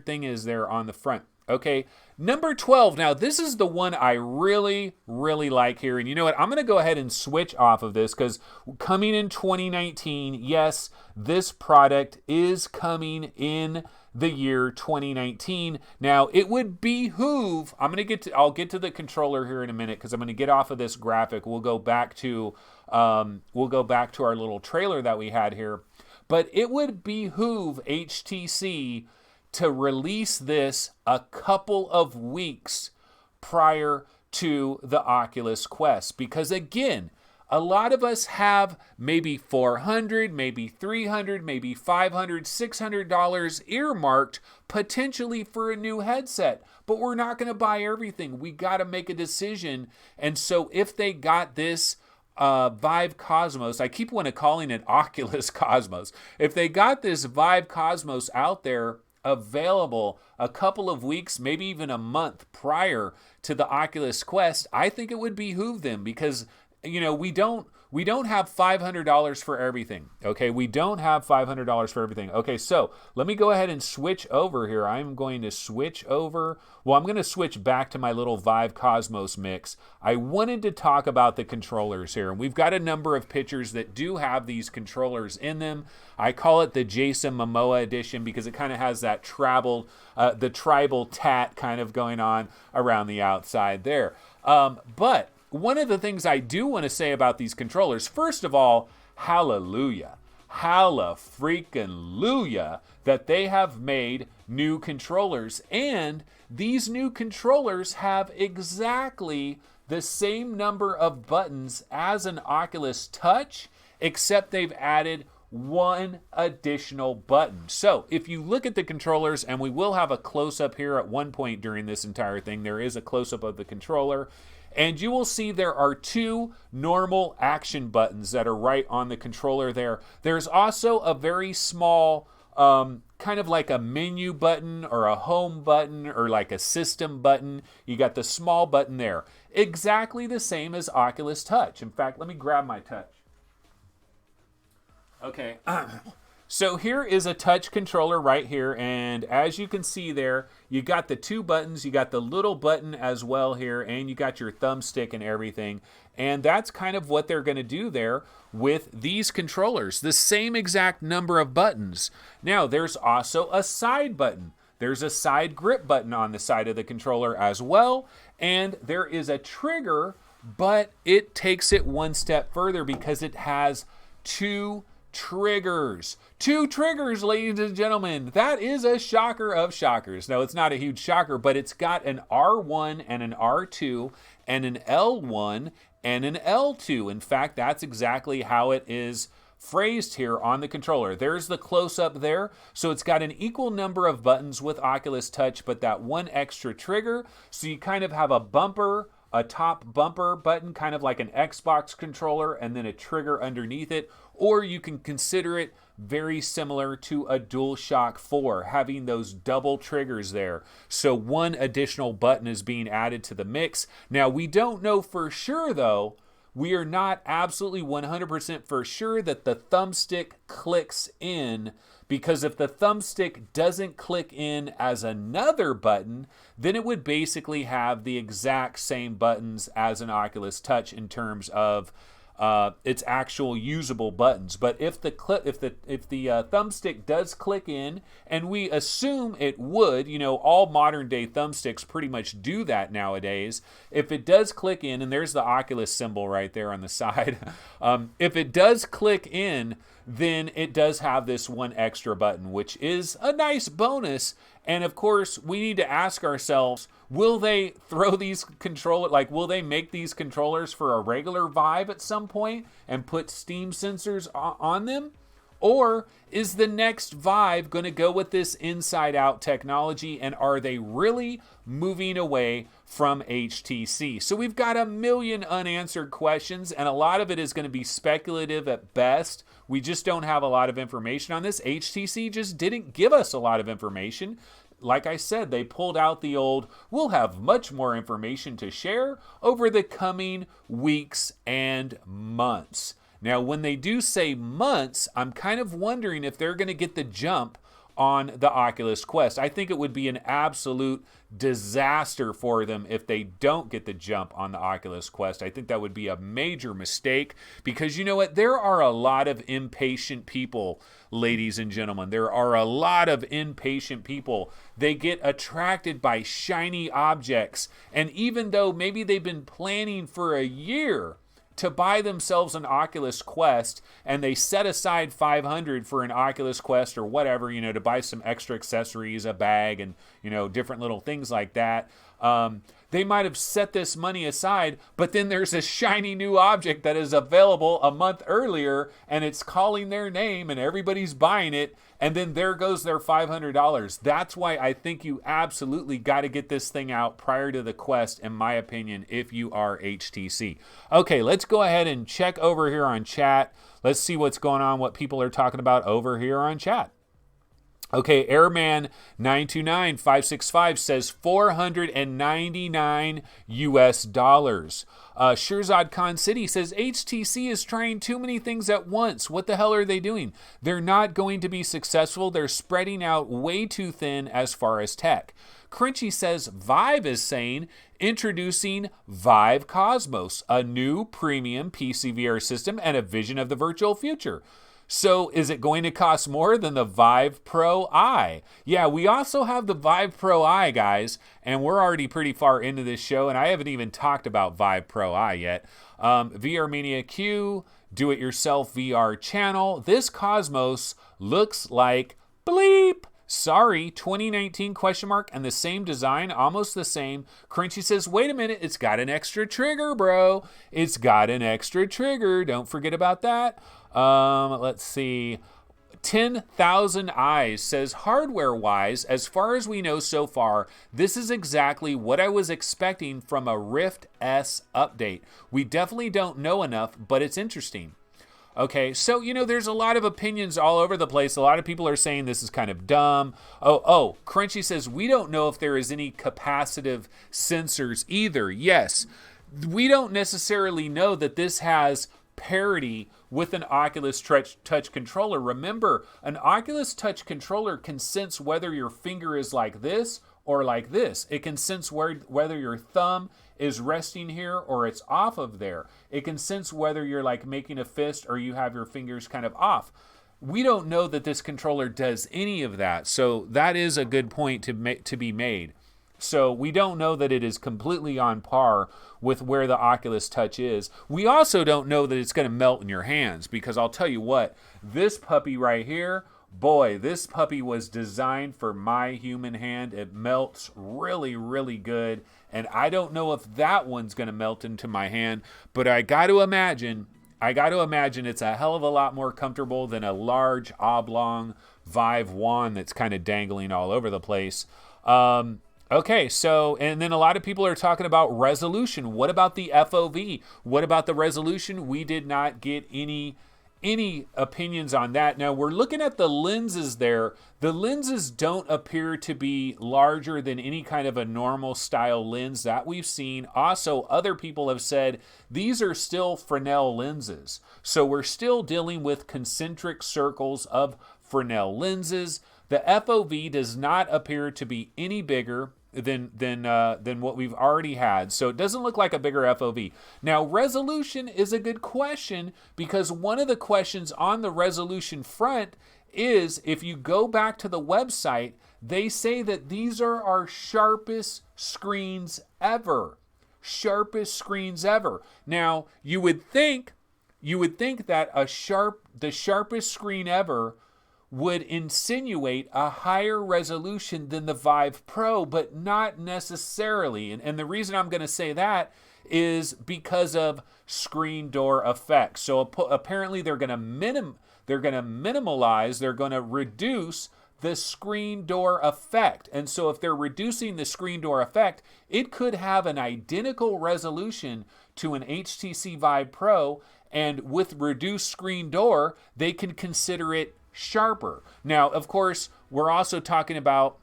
thing is there on the front. Okay, number 12. Now, this is the one I really, really like here. And you know what? I'm going to go ahead and switch off of this because coming in 2019, yes, this product is coming in the year 2019. Now, it would behoove, I'll get to the controller here in a minute because I'm going to get off of this graphic. We'll go back to our little trailer that we had here. But it would behoove HTC to release this a couple of weeks prior to the Oculus Quest. Because again, a lot of us have maybe $400, maybe $300, maybe $500, $600 earmarked potentially for a new headset. But we're not going to buy everything. We got to make a decision. And so if they got this Vive Cosmos, I keep wanting to calling it Oculus Cosmos. If they got this Vive Cosmos out there available a couple of weeks, maybe even a month prior to the Oculus Quest, I think it would behoove them because, you know, we don't have $500 for everything. Okay, we don't have $500 for everything. Okay, so let me go ahead and switch over here. I'm going to switch over. Well, I'm going to switch back to my little Vive Cosmos mix. I wanted to talk about the controllers here, and we've got a number of pictures that do have these controllers in them. I call it the Jason Momoa edition because it kind of has that the tribal tat kind of going on around the outside there. But one of the things I do want to say about these controllers, first of all, hallelujah. Halla-freaking-lujah that they have made new controllers. And these new controllers have exactly the same number of buttons as an Oculus Touch, except they've added one additional button. So if you look at the controllers, and we will have a close-up here at one point during this entire thing, there is a close-up of the controller, and you will see there are two normal action buttons that are right on the controller there. There's also a very small kind of like a menu button or a home button or like a system button. You got the small button there. Exactly the same as Oculus Touch. In fact, let me grab my Touch. Okay, so here is a touch controller right here, and as you can see there, you got the two buttons, you got the little button as well here, and you got your thumbstick and everything, and that's kind of what they're going to do there with these controllers, the same exact number of buttons. Now, there's also a side button. There's a side grip button on the side of the controller as well, and there is a trigger, but it takes it one step further because it has two triggers. Two triggers, ladies and gentlemen. That is a shocker of shockers. No, it's not a huge shocker, but it's got an R1 and an R2 and an L1 and an L2. In fact, that's exactly how it is phrased here on the controller. There's the close-up there. So it's got an equal number of buttons with Oculus Touch, but that one extra trigger. So you kind of have a bumper, a top bumper button, kind of like an Xbox controller, and then a trigger underneath it. Or you can consider it very similar to a DualShock 4, having those double triggers there. So one additional button is being added to the mix. Now, we don't know for sure, though. We are not absolutely 100% for sure that the thumbstick clicks in, because if the thumbstick doesn't click in as another button, then it would basically have the exact same buttons as an Oculus Touch in terms of its actual usable buttons. But if the thumbstick does click in, and we assume it would, all modern day thumbsticks pretty much do that nowadays. If it does click in, and there's the Oculus symbol right there on the side, if it does click in, then it does have this one extra button, which is a nice bonus. And of course, we need to ask ourselves, will they throw these will they make these controllers for a regular Vive at some point and put Steam sensors on them? Or is the next Vive going to go with this inside-out technology, and are they really moving away from HTC? So we've got a million unanswered questions, and a lot of it is going to be speculative at best. We just don't have a lot of information on this. HTC just didn't give us a lot of information. Like I said, they pulled out the old, we'll have much more information to share over the coming weeks and months. Now, when they do say months, I'm kind of wondering if they're going to get the jump on the Oculus Quest. I think it would be an absolute disaster for them if they don't get the jump on the Oculus Quest. I think that would be a major mistake, because you know what? There are a lot of impatient people, ladies and gentlemen. There are a lot of impatient people. They get attracted by shiny objects, and even though maybe they've been planning for a year to buy themselves an Oculus Quest, and they set aside $500 for an Oculus Quest or whatever, to buy some extra accessories, a bag, and, different little things like that. They might have set this money aside, but then there's a shiny new object that is available a month earlier, and it's calling their name, and everybody's buying it, and then there goes their $500. That's why I think you absolutely got to get this thing out prior to the Quest, in my opinion, if you are HTC. Okay, let's go ahead and check over here on chat. Let's see what's going on, what people are talking about over here on chat. Okay, Airman929565 says $499 US. Shirzad Khan City says HTC is trying too many things at once. What the hell are they doing? They're not going to be successful. They're spreading out way too thin as far as tech. Crunchy says Vive is saying introducing Vive Cosmos, a new premium PCVR system and a vision of the virtual future. So is it going to cost more than the Vive Pro Eye? Yeah, we also have the Vive Pro Eye, guys, and we're already pretty far into this show, and I haven't even talked about Vive Pro Eye yet. VR Mania Q, Do-It-Yourself VR channel. This Cosmos looks like bleep Sorry, 2019 question mark and the same design, almost the same. Crunchy says, wait a minute, it's got an extra trigger, bro. It's got an extra trigger. Don't forget about that. Let's see. 10,000 Eyes says, hardware-wise, as far as we know so far, this is exactly what I was expecting from a Rift S update. We definitely don't know enough, but it's interesting. Okay, so, you know, there's a lot of opinions all over the place. A lot of people are saying this is kind of dumb. Oh, Crunchy says, we don't know if there is any capacitive sensors either. Yes, we don't necessarily know that this has parity with an Oculus Touch controller. Remember, an Oculus Touch controller can sense whether your finger is like this or like this. It can sense whether your thumb is resting here or it's off of there. It can sense whether you're like making a fist or you have your fingers kind of off. We don't know that this controller does any of that. So that is a good point to be made. So we don't know that it is completely on par with where the Oculus Touch is. We also don't know that it's going to melt in your hands, because I'll tell you what, this puppy right here, boy, this puppy was designed for my human hand. It melts really, really good. And I don't know if that one's going to melt into my hand, but I got to imagine it's a hell of a lot more comfortable than a large oblong Vive wand that's kind of dangling all over the place. Okay, so, and then a lot of people are talking about resolution. What about the FOV? What about the resolution? We did not get any opinions on that. Now, we're looking at the lenses there. The lenses don't appear to be larger than any kind of a normal style lens that we've seen. Also, other people have said these are still Fresnel lenses. So we're still dealing with concentric circles of Fresnel lenses. The FOV does not appear to be any bigger than what we've already had. So it doesn't look like a bigger FOV. Now, resolution is a good question, because one of the questions on the resolution front is, if you go back to the website, they say that these are our sharpest screens ever. Sharpest screens ever. Now, you would think that the sharpest screen ever would insinuate a higher resolution than the Vive Pro, but not necessarily. And the reason I'm going to say that is because of screen door effects. So apparently they're going to minimalize, they're going to reduce the screen door effect. And so if they're reducing the screen door effect, it could have an identical resolution to an HTC Vive Pro, and with reduced screen door, they can consider it sharper. Now, of course, we're also talking about,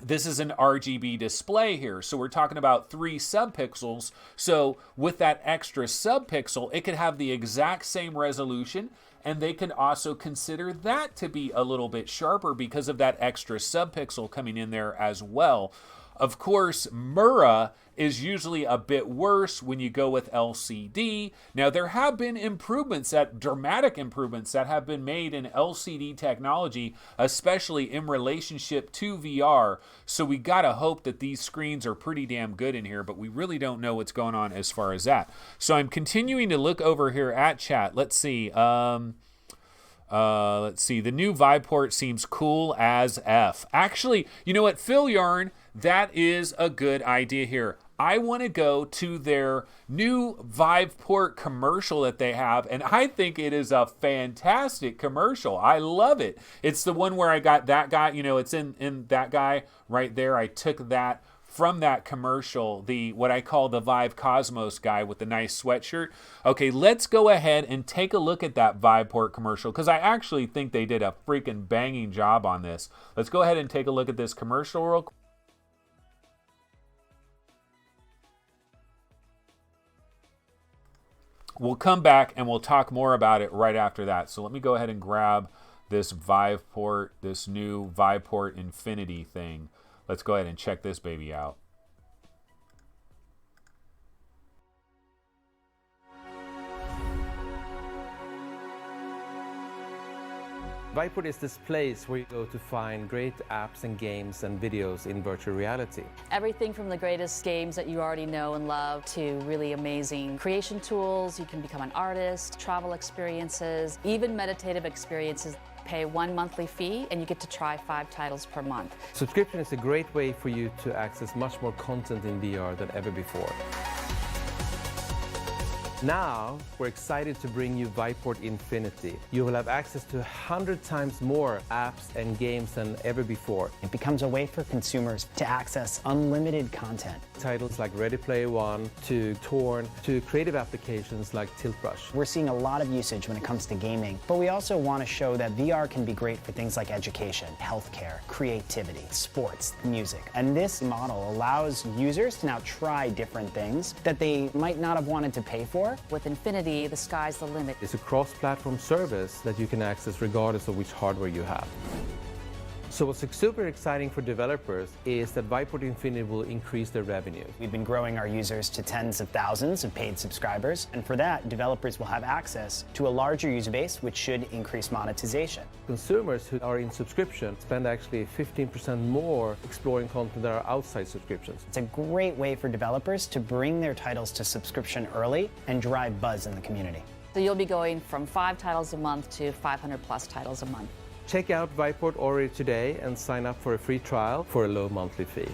this is an RGB display here, so we're talking about 3 subpixels. So with that extra subpixel, it could have the exact same resolution, and they can also consider that to be a little bit sharper because of that extra subpixel coming in there as well. Of course, Mura is usually a bit worse when you go with LCD. Now, there have been dramatic improvements that have been made in LCD technology, especially in relationship to VR. So we gotta hope that these screens are pretty damn good in here, but we really don't know what's going on as far as that. So I'm continuing to look over here at chat. Let's see. The new Viveport seems cool as F. Actually, you know what, Phil Yarn, that is a good idea here. I want to go to their new Viveport commercial that they have, and I think it is a fantastic commercial. I love it. It's the one where I got that guy, you know, it's in that guy right there. I took that from that commercial, what I call the Vive Cosmos guy with the nice sweatshirt. Okay, let's go ahead and take a look at that Viveport commercial, because I actually think they did a freaking banging job on this. Let's go ahead and take a look at this commercial real quick. We'll come back and we'll talk more about it right after that. So let me go ahead and grab this Viveport, this new Viveport Infinity thing. Let's go ahead and check this baby out. Viveport is this place where you go to find great apps and games and videos in virtual reality. Everything from the greatest games that you already know and love to really amazing creation tools. You can become an artist, travel experiences, even meditative experiences. pay one monthly fee and you get to try 5 titles per month. Subscription is a great way for you to access much more content in VR than ever before. Now, we're excited to bring you Viveport Infinity. You will have access to 100 times more apps and games than ever before. It becomes a way for consumers to access unlimited content. Titles like Ready Player One, to Torn, to creative applications like Tilt Brush. We're seeing a lot of usage when it comes to gaming, but we also want to show that VR can be great for things like education, healthcare, creativity, sports, music. And this model allows users to now try different things that they might not have wanted to pay for. With Infinity, the sky's the limit. It's a cross-platform service that you can access regardless of which hardware you have. So what's super exciting for developers is that Viveport Infinity will increase their revenue. We've been growing our users to tens of thousands of paid subscribers, and for that, developers will have access to a larger user base, which should increase monetization. Consumers who are in subscription spend actually 15% more exploring content that are outside subscriptions. It's a great way for developers to bring their titles to subscription early and drive buzz in the community. So you'll be going from 5 titles a month to 500 plus titles a month. Check out Viveport already today and sign up for a free trial for a low monthly fee.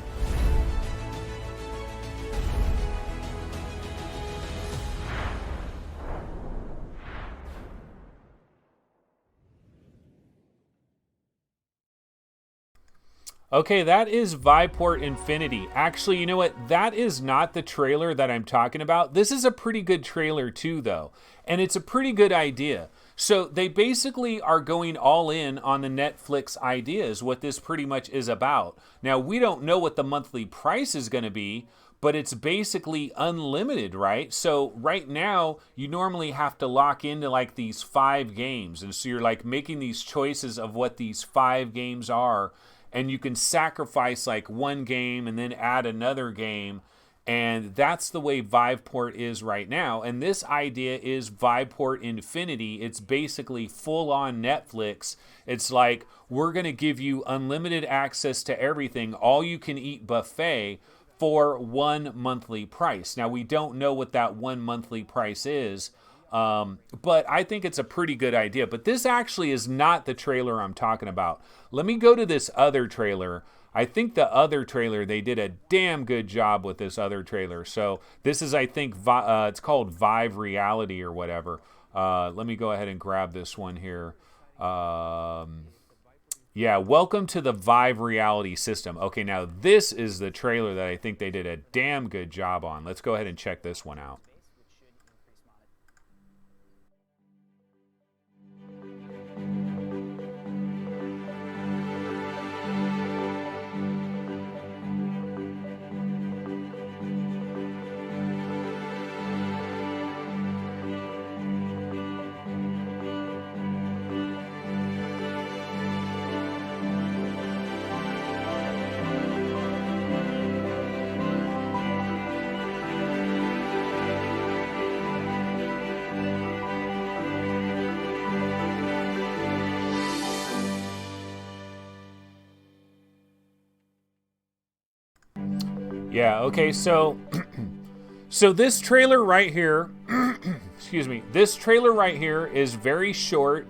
Okay, that is Viveport Infinity. Actually, you know what? That is not the trailer that I'm talking about. This is a pretty good trailer too, though. And it's a pretty good idea. So they basically are going all in on the Netflix idea is what this pretty much is about. Now, we don't know what the monthly price is going to be, but it's basically unlimited, right? So right now, you normally have to lock into like these 5 games. And so you're like making these choices of what these 5 games are. And you can sacrifice like one game and then add another game. And that's the way Viveport is right now. And this idea is Viveport Infinity. It's basically full-on Netflix. It's like, we're going to give you unlimited access to everything, all-you-can-eat buffet for one monthly price. Now, we don't know what that one monthly price is, but I think it's a pretty good idea. But this actually is not the trailer I'm talking about. Let me go to this other trailer. I think the other trailer, they did a damn good job with this other trailer. So this is, I think, it's called Vive Reality or whatever. Let me go ahead and grab this one here. Yeah, welcome to the Vive Reality system. Okay, now this is the trailer that I think they did a damn good job on. Let's go ahead and check this one out. Yeah, okay, so so this trailer right here, excuse me, this trailer right here is very short,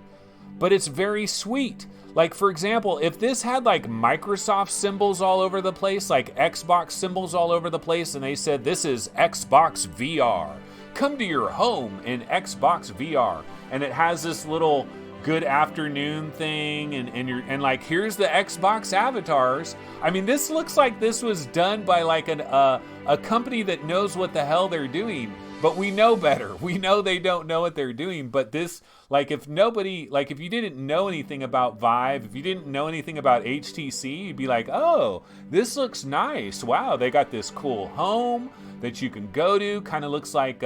but it's very sweet. Like, for example, if this had like Microsoft symbols all over the place, like Xbox symbols all over the place, and they said, this is Xbox VR, come to your home in Xbox VR, and it has this little good afternoon thing, and like, here's the Xbox avatars. I mean, this looks like this was done by like a company that knows what the hell they're doing, but we know better. We know they don't know what they're doing, but this, like, if nobody, like, if you didn't know anything about Vive, if you didn't know anything about HTC, you'd be like, oh, this looks nice. Wow, they got this cool home that you can go to. Kind of looks like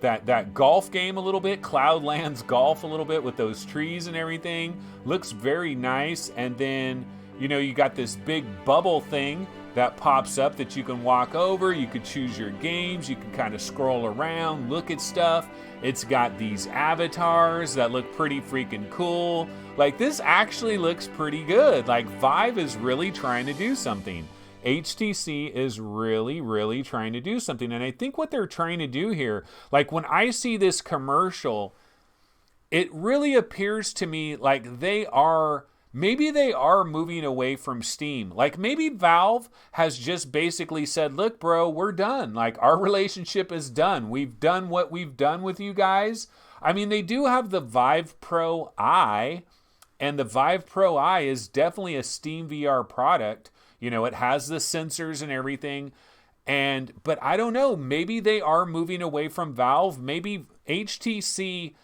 that golf game a little bit, Cloudlands Golf a little bit with those trees and everything. Looks very nice. And then, you know, you got this big bubble thing that pops up that you can walk over. You could choose your games. You can kind of scroll around, look at stuff. It's got these avatars that look pretty freaking cool. Like, this actually looks pretty good. Like, Vive is really trying to do something. HTC is really, really trying to do something. And I think what they're trying to do here, like when I see this commercial, it really appears to me like maybe they are moving away from Steam. Like maybe Valve has just basically said, look, bro, we're done. Like our relationship is done. We've done what we've done with you guys. I mean, they do have the Vive Pro Eye, and the Vive Pro Eye is definitely a Steam VR product. You know, it has the sensors and everything. But I don't know, maybe they are moving away from Valve. Maybe HTC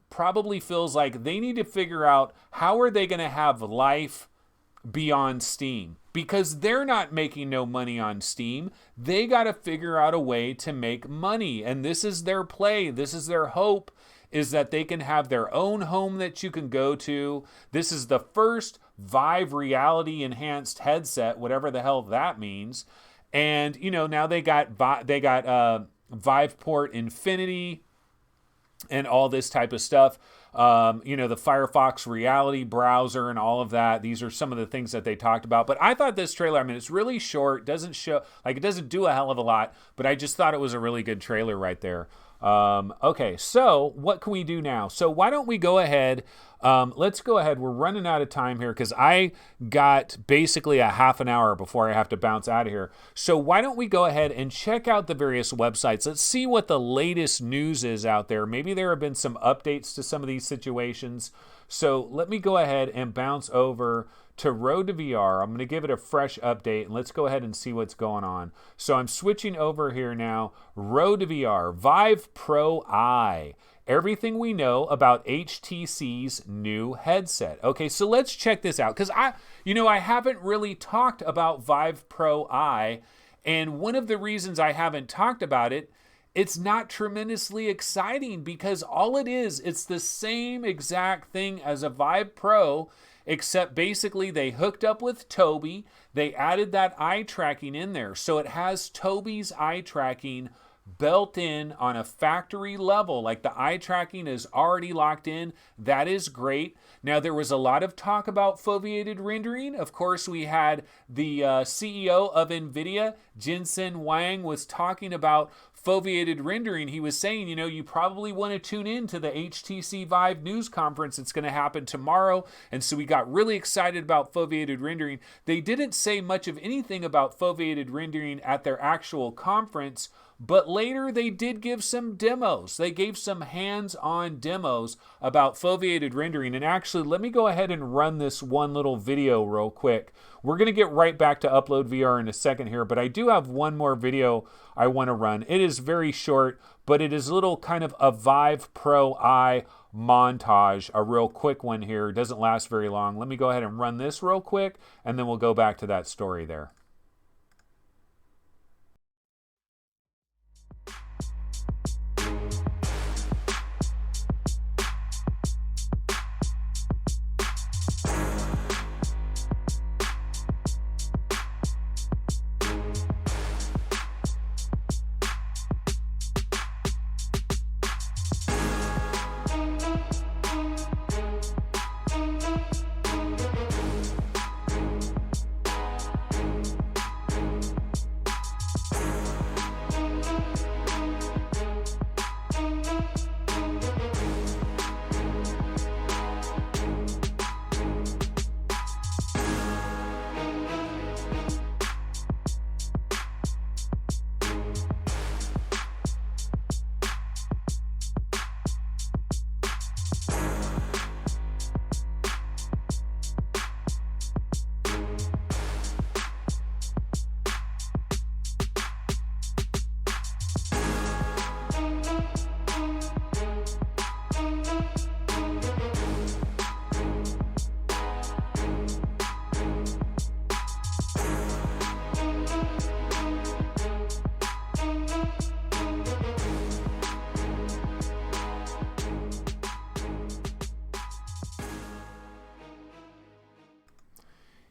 probably feels like they need to figure out how are they going to have life beyond Steam, because they're not making no money on Steam. They got to figure out a way to make money, and this is their play. This is their hope, is that they can have their own home that you can go to. This is the first Vive reality enhanced headset, whatever the hell that means. And you know, now they got Viveport Infinity and all this type of stuff. You know, the Firefox reality browser and all of that. These are some of the things that they talked about. But I thought this trailer, I mean, it's really short, doesn't show, like it doesn't do a hell of a lot, but I just thought it was a really good trailer right there. Okay, so what can we do now? So why don't we go ahead, let's go ahead. We're running out of time here because I got basically a half an hour before I have to bounce out of here. So why don't we go ahead and check out the various websites. Let's see what the latest news is out there. Maybe there have been some updates to some of these situations. So let me go ahead and bounce over to Road to VR. I'm going to give it a fresh update, and let's go ahead and see what's going on. So I'm switching over here now. Road to VR, Vive Pro Eye. Everything we know about HTC's new headset. Okay, so let's check this out, because I haven't really talked about Vive Pro Eye, and one of the reasons I haven't talked about it, it's not tremendously exciting, because all it is, it's the same exact thing as a Vive Pro, except basically they hooked up with Tobii. They added that eye tracking in there. So it has Tobii's eye tracking built in on a factory level. Like the eye tracking is already locked in. That is great. Now, there was a lot of talk about foveated rendering. Of course, we had the CEO of NVIDIA, Jensen Huang, was talking about foveated rendering. He was saying, you know, you probably want to tune in to the HTC Vive news conference. It's going to happen tomorrow. And so we got really excited about foveated rendering. They didn't say much of anything about foveated rendering at their actual conference, but later they did give some demos. They gave some hands-on demos about foveated rendering. And actually, let me go ahead and run this one little video real quick. We're going to get right back to Upload VR in a second here, but I do have one more video I want to run. It is very short, but it is a little kind of a Vive Pro Eye montage, a real quick one here. It doesn't last very long. Let me go ahead and run this real quick, and then we'll go back to that story there.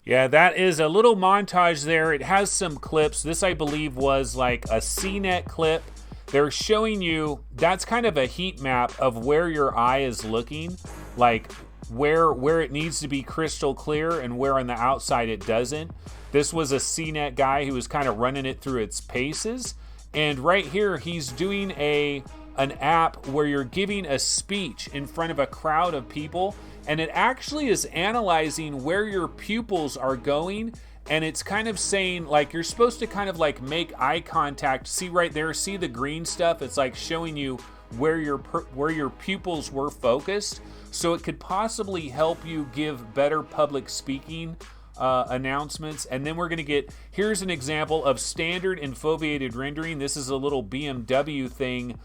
Yeah, that is a little montage there. It has some clips. This, I believe, was like a CNET clip. They're showing you, that's kind of a heat map of where your eye is looking, like where it needs to be crystal clear and where on the outside it doesn't. This was a CNET guy who was kind of running it through its paces. And right here, he's doing a an app where you're giving a speech in front of a crowd of people, and it actually is analyzing where your pupils are going, and it's kind of saying, like, you're supposed to kind of like make eye contact. See right there, see the green stuff? It's like showing you where your pupils were focused, so it could possibly help you give better public speaking announcements. And then we're going to get, here's an example of standard and foveated rendering. This is a little BMW thing.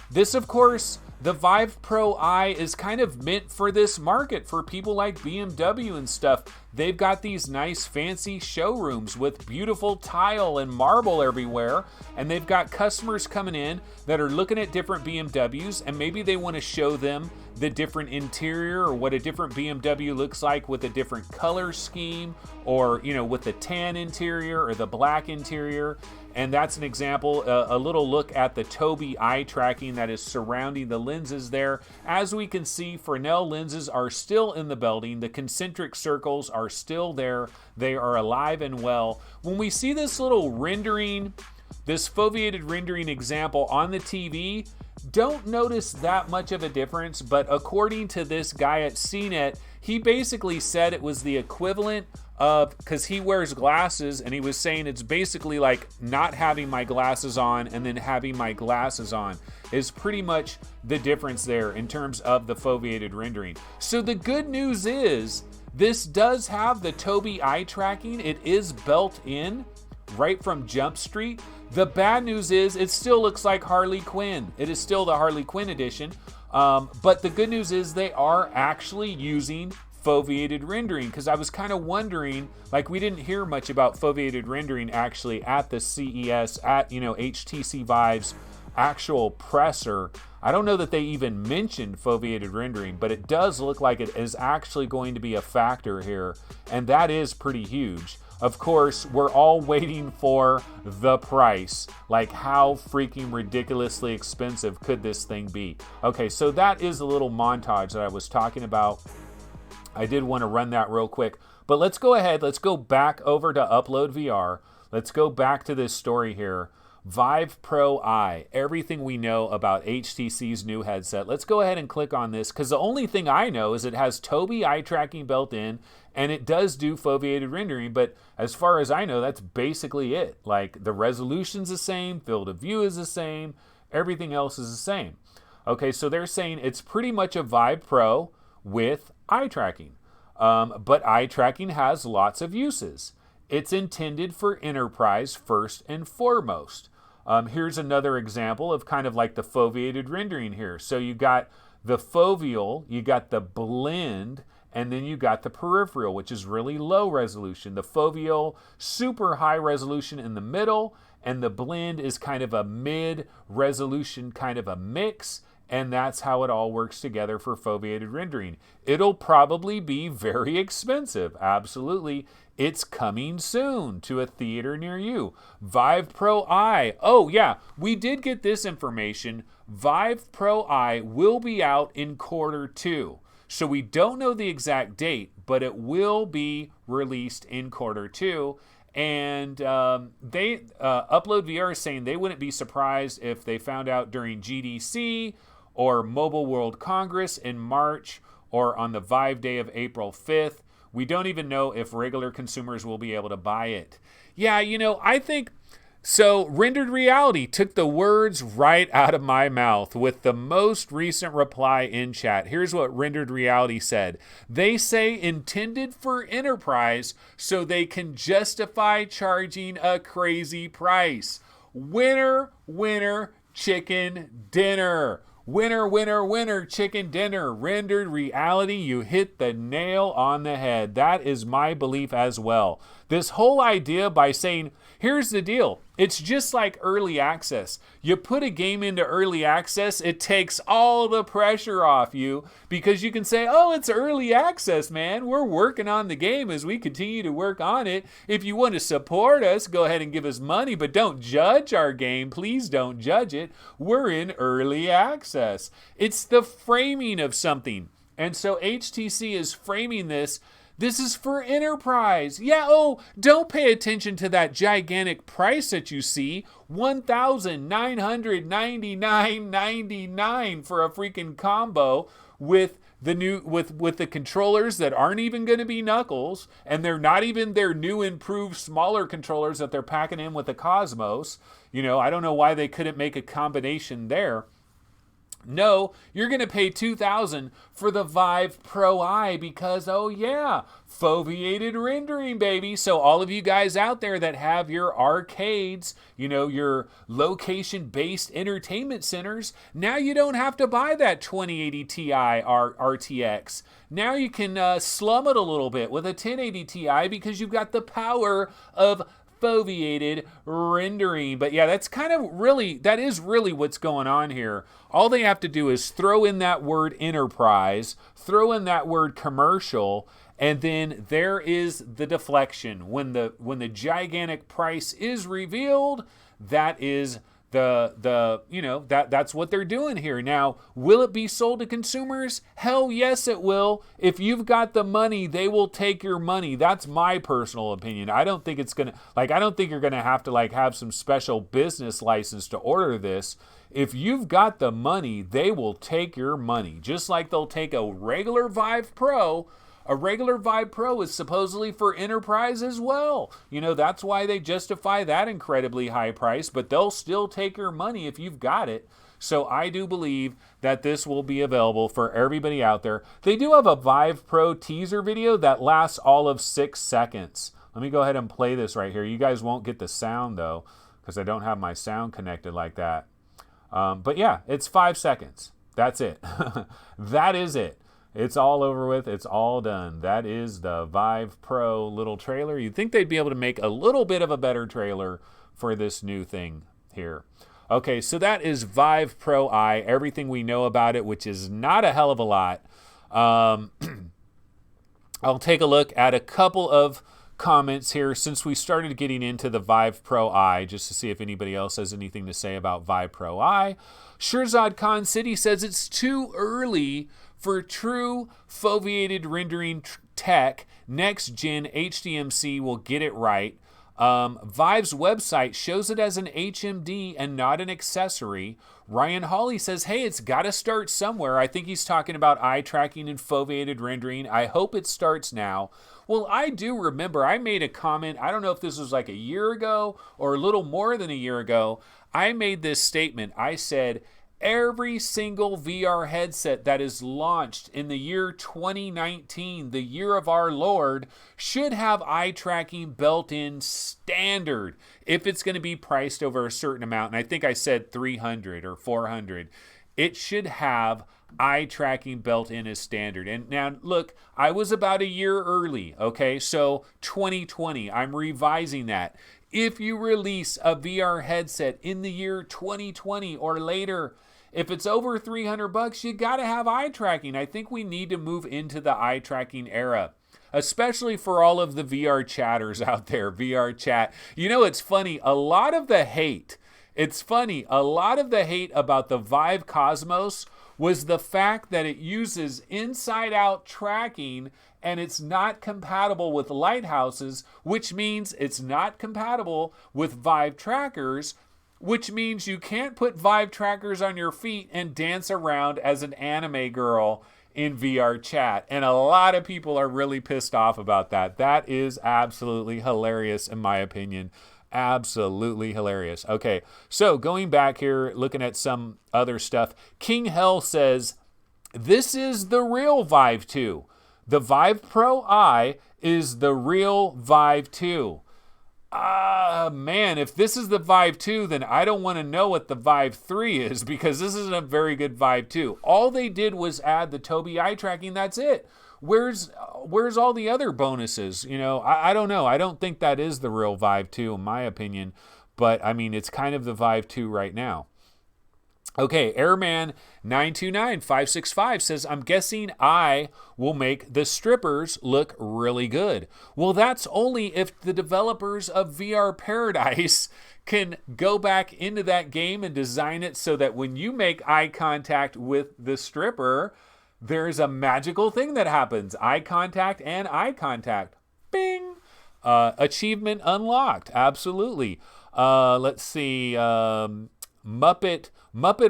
This, of course, the Vive Pro Eye is kind of meant for this market, for people like BMW and stuff. They've got these nice fancy showrooms with beautiful tile and marble everywhere, and they've got customers coming in that are looking at different BMWs, and maybe they want to show them the different interior or what a different BMW looks like with a different color scheme, or, you know, with the tan interior or the black interior. And that's an example, a little look at the Tobii eye tracking that is surrounding the lenses there. As we can see, Fresnel lenses are still in the building. The concentric circles are still there. They are alive and well. When we see this little rendering, this foveated rendering example on the TV, don't notice that much of a difference, but according to this guy at CNET, he basically said it was the equivalent of, because he wears glasses, and he was saying it's basically like not having my glasses on and then having my glasses on is pretty much the difference there in terms of the foveated rendering. So the good news is this does have the Tobii eye tracking. It is built in right from Jump Street. The bad news is it still looks like Harley Quinn. It is still the Harley Quinn edition. But the good news is they are actually using foveated rendering, because I was kind of wondering, like, we didn't hear much about foveated rendering actually at the CES, at, you know, HTC Vive's actual presser. I don't know that they even mentioned foveated rendering, but it does look like it is actually going to be a factor here, and that is pretty huge. Of course, we're all waiting for the price. Like, how freaking ridiculously expensive could this thing be? Okay, so that is a little montage that I was talking about. I did want to run that real quick, but let's go ahead. Let's go back over to Upload VR. Let's go back to this story here. Vive Pro Eye, everything we know about HTC's new headset. Let's go ahead and click on this, because the only thing I know is it has Tobii eye tracking built in, and it does do foveated rendering, but as far as I know, that's basically it. Like, the resolution's the same, field of view is the same, everything else is the same. Okay, so they're saying it's pretty much a Vive Pro with eye tracking. But eye tracking has lots of uses. It's intended for enterprise first and foremost. Here's another example of kind of like the foveated rendering here. So you got the foveal, you got the blend, and then you got the peripheral, which is really low resolution. The foveal, super high resolution in the middle, and the blend is kind of a mid resolution, kind of a mix. And that's how it all works together for foveated rendering. It'll probably be very expensive. Absolutely. It's coming soon to a theater near you. Vive Pro Eye. Oh, yeah, we did get this information. Vive Pro Eye will be out in Q2. So we don't know the exact date, but it will be released in Q2. And they Upload VR is saying they wouldn't be surprised if they found out during GDC or Mobile World Congress in March, or on the Vive Day of April 5th. We don't even know if regular consumers will be able to buy it. Yeah, you know, I think, so Rendered Reality took the words right out of my mouth with the most recent reply in chat. Here's what Rendered Reality said. They say intended for enterprise so they can justify charging a crazy price. Winner, winner, chicken dinner. Winner, winner, winner, chicken dinner. Rendered Reality, you hit the nail on the head. That is my belief as well. This whole idea by saying, here's the deal. It's just like early access. You put a game into early access, it takes all the pressure off you, because you can say, oh, it's early access, man. We're working on the game as we continue to work on it. If you want to support us, go ahead and give us money, but don't judge our game. Please don't judge it. We're in early access. It's the framing of something. And so HTC is framing this This is for enterprise. Yeah, oh, don't pay attention to that gigantic price that you see. $1,999.99 for a freaking combo with the new with the controllers that aren't even going to be Knuckles, and they're not even their new improved smaller controllers that they're packing in with the Cosmos. You know, I don't know why they couldn't make a combination there. No, you're going to pay $2,000 for the Vive Pro Eye because, oh yeah, foveated rendering, baby. So all of you guys out there that have your arcades, you know, your location-based entertainment centers, now you don't have to buy that 2080 Ti RTX. Now you can slum it a little bit with a 1080 Ti because you've got the power of foveated rendering. But yeah, that's kind of really, that is really what's going on here. All they have to do is throw in that word enterprise, throw in that word commercial, and then there is the deflection. When the gigantic price is revealed, that is that's what they're doing here. Now, will it be sold to consumers? Hell yes, it will. If you've got the money, they will take your money. That's my personal opinion. I don't think it's gonna, I don't think you're gonna have to have some special business license to order this. If you've got the money, they will take your money. Just like they'll take a regular Vive Pro. A regular Vive Pro is supposedly for enterprise as well. You know, that's why they justify that incredibly high price, but they'll still take your money if you've got it. So I do believe that this will be available for everybody out there. They do have a Vive Pro teaser video that lasts all of 6 seconds. Let me go ahead and play this right here. You guys won't get the sound though, because I don't have my sound connected like that. But yeah, it's 5 seconds. That's it. That is it. It's all over with. It's all done. That is the Vive Pro little trailer. You'd think they'd be able to make a little bit of a better trailer for this new thing here. Okay, so that is Vive Pro Eye, everything we know about it, which is not a hell of a lot. I'll take a look at a couple of comments here since we started getting into the Vive Pro Eye, just to see if anybody else has anything to say about Vive Pro Eye. Shirzad Khan City says it's too early for true foveated rendering tech. Next gen HDMC will get it right. Vive's website shows it as an HMD and not an accessory. Ryan Hawley says, hey, it's got to start somewhere. I think he's talking about eye tracking and foveated rendering. I hope it starts now. Well, I do remember I made a comment. I don't know if this was like a year ago or a little more than a year ago. I made this statement. I said, every single VR headset that is launched in the year 2019, the year of our Lord, should have eye tracking built in standard if it's going to be priced over a certain amount. And I think I said 300 or 400. It should have eye tracking built in as standard. And now look, I was about a year early. Okay, so 2020, I'm revising that. If you release a VR headset in the year 2020 or later, if it's over $300, you got to have eye tracking. I think we need to move into the eye tracking era, especially for all of the VR chatters out there, VR chat. You know, it's funny, a lot of the hate about the Vive Cosmos was the fact that it uses inside-out tracking and it's not compatible with lighthouses, which means it's not compatible with Vive trackers, which means you can't put Vive trackers on your feet and dance around as an anime girl in VR chat. And a lot of people are really pissed off about that. That is absolutely hilarious in my opinion. Absolutely hilarious. Okay, so going back here, looking at some other stuff. King Hell says, this is the real Vive 2. The Vive Pro Eye is the real Vive 2. Man, if this is the Vive 2, then I don't want to know what the Vive 3 is, because this isn't a very good Vive 2. All they did was add the Tobii eye tracking. That's it. Where's all the other bonuses? You know, I don't know. I don't think that is the real Vive 2 in my opinion, but I mean, it's kind of the Vive 2 right now. Okay, Airman929565 says, I'm guessing I will make the strippers look really good. Well, that's only if the developers of VR Paradise can go back into that game and design it so that when you make eye contact with the stripper, there's a magical thing that happens. Eye contact and eye contact. Bing! Achievement unlocked. Absolutely. Let's see. Muppet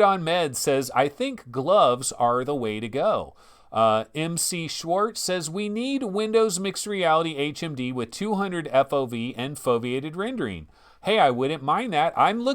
on Med says, I think gloves are the way to go. MC Schwartz says, we need Windows Mixed Reality HMD with 200 FOV and foveated rendering. Hey, I wouldn't mind that. I'm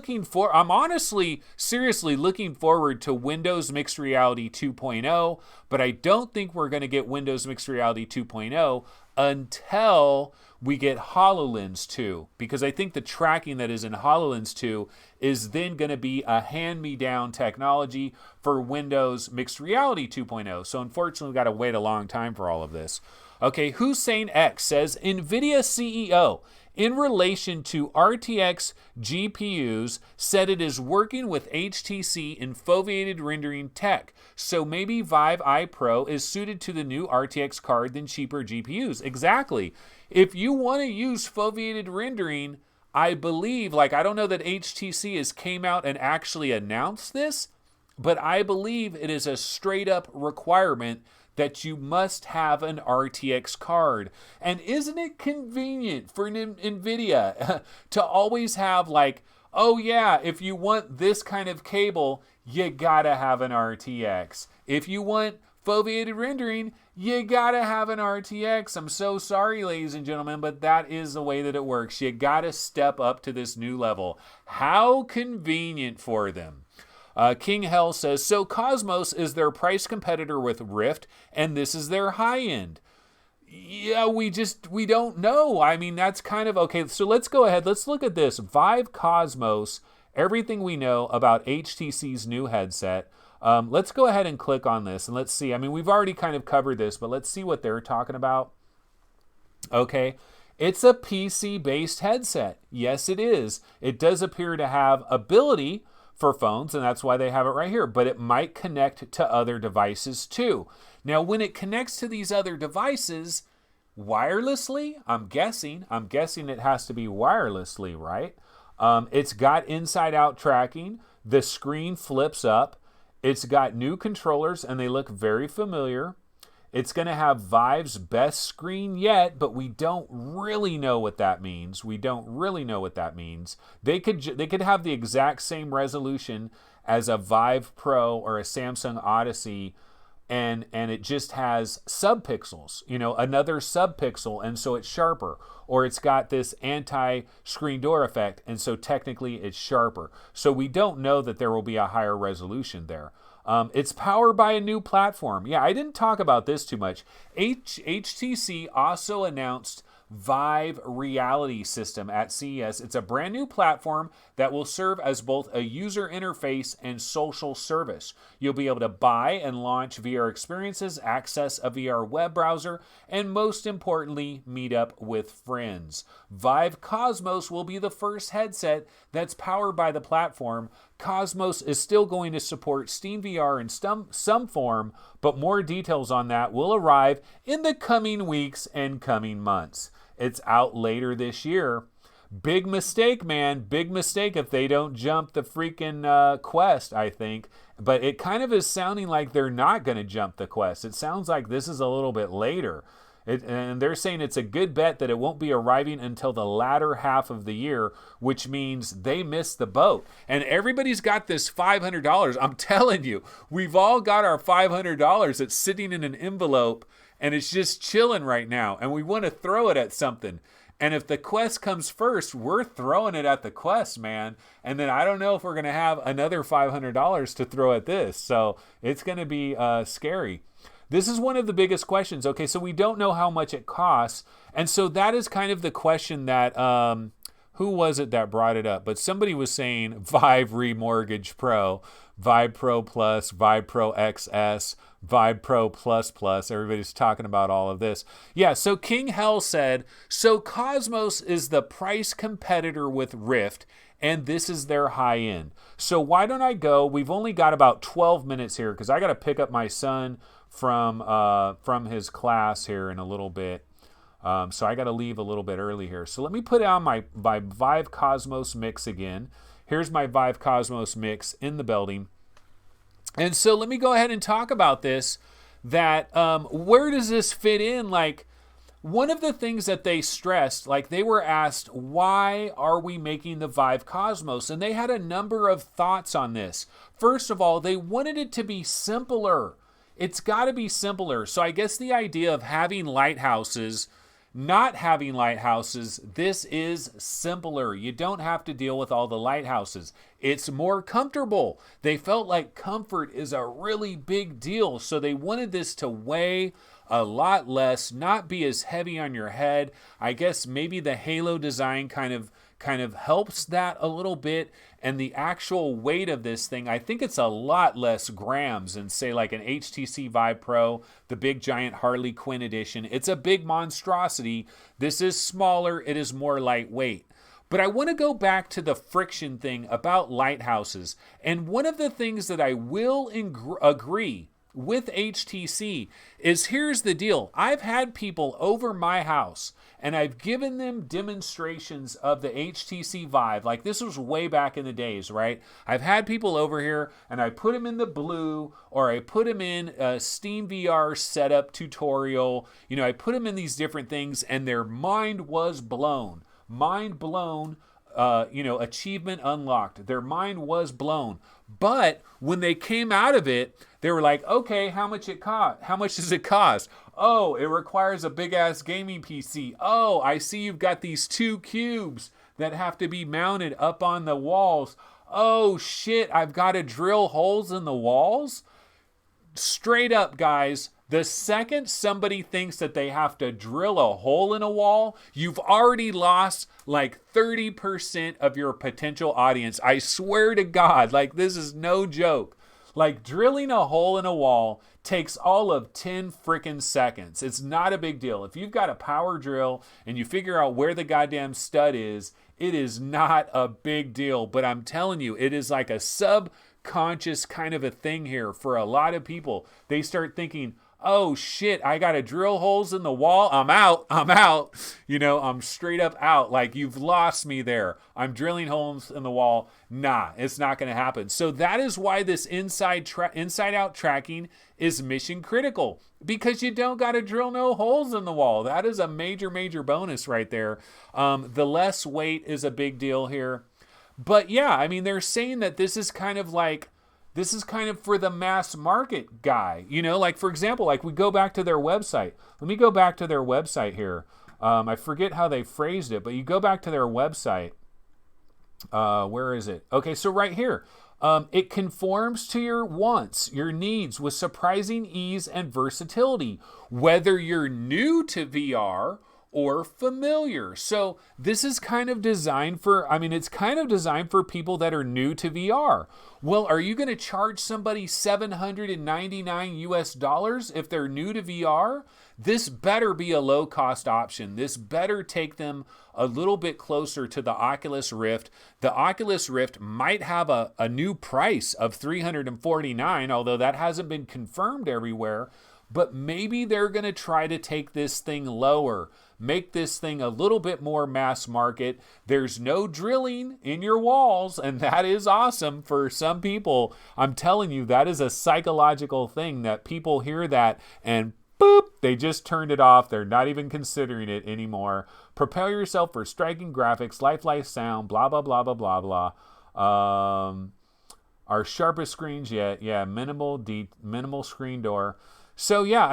honestly, seriously looking forward to Windows Mixed Reality 2.0, but I don't think we're going to get Windows Mixed Reality 2.0 until we get HoloLens 2, because I think the tracking that is in HoloLens 2 is then going to be a hand-me-down technology for Windows Mixed Reality 2.0. So unfortunately, we've got to wait a long time for all of this. Okay, Hussein X says, NVIDIA CEO, in relation to RTX GPUs, said it is working with HTC in foveated rendering tech. So maybe Vive Eye Pro is suited to the new RTX card than cheaper GPUs. Exactly. If you want to use foveated rendering, I believe, I don't know that HTC has came out and actually announced this, but I believe it is a straight up requirement that you must have an RTX card. And isn't it convenient for NVIDIA to always have oh yeah, if you want this kind of cable, you gotta have an RTX. If you want foveated rendering, you gotta have an RTX. I'm so sorry, ladies and gentlemen, but that is the way that it works. You gotta step up to this new level. How convenient for them. King Hell says, so Cosmos is their price competitor with Rift, and this is their high end. Yeah, we don't know. I mean, that's kind of, okay, so let's go ahead. Let's look at this. Vive Cosmos, everything we know about HTC's new headset. Let's go ahead and click on this, and let's see. I mean, we've already kind of covered this, but let's see what they're talking about. Okay, it's a PC-based headset. Yes, it is. It does appear to have ability for phones, and that's why they have it right here, but it might connect to other devices too. Now, when it connects to these other devices wirelessly, I'm guessing it has to be wirelessly, right? It's got inside-out tracking. The screen flips up. It's got new controllers, and they look very familiar. It's going to have Vive's best screen yet, but we don't really know what that means. They could have the exact same resolution as a Vive Pro or a Samsung Odyssey, and it just has subpixels, another subpixel, and so it's sharper. Or it's got this anti-screen door effect, and so technically it's sharper. So we don't know that there will be a higher resolution there. It's powered by a new platform. Yeah, I didn't talk about this too much. HTC also announced Vive Reality System at CES. It's a brand new platform that will serve as both a user interface and social service. You'll be able to buy and launch VR experiences, access a VR web browser, and most importantly, meet up with friends. Vive Cosmos will be the first headset that's powered by the platform. Cosmos is still going to support Steam VR in some form, but more details on that will arrive in the coming weeks and coming months. It's out later this year. Big mistake, man. Big mistake if they don't jump the freaking Quest, I think. But it kind of is sounding like they're not going to jump the Quest. It sounds like this is a little bit later. And they're saying it's a good bet that it won't be arriving until the latter half of the year, which means they missed the boat. And everybody's got this $500. I'm telling you, we've all got our $500 that's sitting in an envelope, and it's just chilling right now. And we want to throw it at something. And if the Quest comes first, we're throwing it at the Quest, man. And then I don't know if we're going to have another $500 to throw at this. So it's going to be scary. This is one of the biggest questions. Okay, so we don't know how much it costs. And so that is kind of the question that, who was it that brought it up? But somebody was saying Vive Remortgage Pro, Vive Pro Plus, Vive Pro XS, Vive Pro Plus Plus. Everybody's talking about all of this. Yeah, so King Hell said, so Cosmos is the price competitor with Rift, and this is their high end. So why don't I go? We've only got about 12 minutes here because I got to pick up my son from his class here in a little bit. So I got to leave a little bit early here. So let me put on my Vive Cosmos mix again. Here's my Vive Cosmos mix in the building. And so let me go ahead and talk about this. that where does this fit in? Like, one of the things that they stressed, like they were asked, why are we making the Vive Cosmos? And they had a number of thoughts on this. First of all, they wanted it to be simpler. It's got to be simpler. So I guess the idea of having lighthouses, not having lighthouses, this is simpler. You don't have to deal with all the lighthouses. It's more comfortable. They felt like comfort is a really big deal. So they wanted this to weigh a lot less, not be as heavy on your head. I guess maybe the halo design kind of helps that a little bit. And the actual weight of this thing, I think it's a lot less grams than say like an HTC Vive Pro, the big giant Harley Quinn edition. It's a big monstrosity. This is smaller. It is more lightweight. But I want to go back to the friction thing about lighthouses. And one of the things that I will agree with HTC is, here's the deal. I've had people over my house and I've given them demonstrations of the HTC Vive. Like, this was way back in the days, right? I've had people over here and I put them in the blue, or I put them in a Steam VR setup tutorial. You know, I put them in these different things and their mind was blown. Mind blown. Achievement unlocked. Their mind was blown. But when they came out of it, they were like, okay, how much does it cost? Oh, it requires a big ass gaming PC. Oh, I see you've got these 2 cubes that have to be mounted up on the walls. Oh shit, I've got to drill holes in the walls? Straight up, guys, the second somebody thinks that they have to drill a hole in a wall, you've already lost like 30% of your potential audience. I swear to God, like, this is no joke. Like, drilling a hole in a wall takes all of 10 freaking seconds. It's not a big deal. If you've got a power drill and you figure out where the goddamn stud is, it is not a big deal. But I'm telling you, it is like a subconscious kind of a thing here for a lot of people. They start thinking, oh shit, I gotta drill holes in the wall. I'm out. You know, I'm straight up out. Like, you've lost me there. I'm drilling holes in the wall. Nah, it's not gonna happen. So that is why this inside out tracking is mission critical, because you don't gotta drill no holes in the wall. That is a major, major bonus right there. The less weight is a big deal here. But yeah, I mean, they're saying that this is kind of for the mass market guy, you know, like, for example, like, we go back to their website. Let me go back to their website here. I forget how they phrased it, but you go back to their website. Where is it? Okay, so right here. It conforms to your wants, your needs with surprising ease and versatility, whether you're new to VR or familiar. So this is kind of designed for, it's kind of designed for people that are new to VR. Well, are you going to charge somebody $799 if they're new to VR? This better be a low-cost option. This better take them a little bit closer to the Oculus Rift. The Oculus Rift might have a new price of $349, although that hasn't been confirmed everywhere. But maybe they're going to try to take this thing lower, make this thing a little bit more mass market. There's no drilling in your walls, and that is awesome for some people. I'm telling you, that is a psychological thing that people hear that and boop, they just turned it off. They're not even considering it anymore. Prepare yourself for striking graphics, lifelike sound, blah, blah, blah, blah, blah, blah. Our sharpest screens yet. Yeah, minimal screen door. So yeah,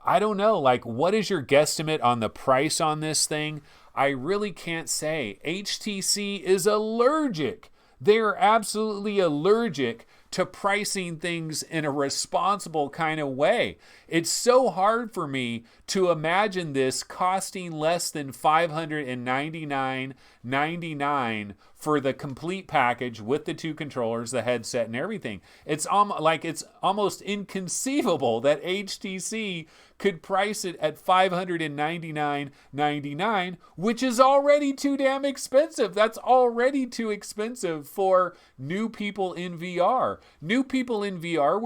I don't know, like, what is your guesstimate on the price on this thing? I really can't say. HTC is allergic. They are absolutely allergic to pricing things in a responsible kind of way. It's so hard for me to imagine this costing less than $599.99 for the complete package with the 2 controllers, the headset, and everything. It's almost inconceivable that HTC could price it at $599.99, which is already too damn expensive. That's already too expensive for new people in VR. New people in VR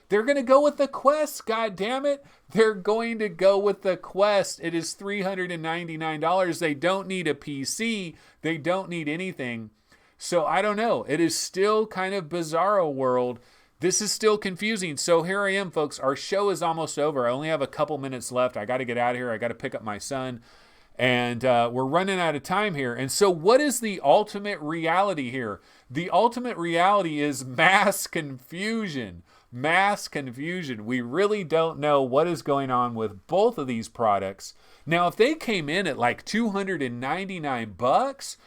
they're going to go with the Quest, god damn it. They're going to go with the Quest. It is $399. They don't need a PC. They don't need anything. So I don't know. It is still kind of bizarro world This is still confusing. So here I am, folks. Our show is almost over. I only have a couple minutes left. I got to get out of here. I got to pick up my son. And we're running out of time here. And so what is the ultimate reality here? The ultimate reality is mass confusion. Mass confusion. We really don't know what is going on with both of these products. Now, if they came in at like $299, $349,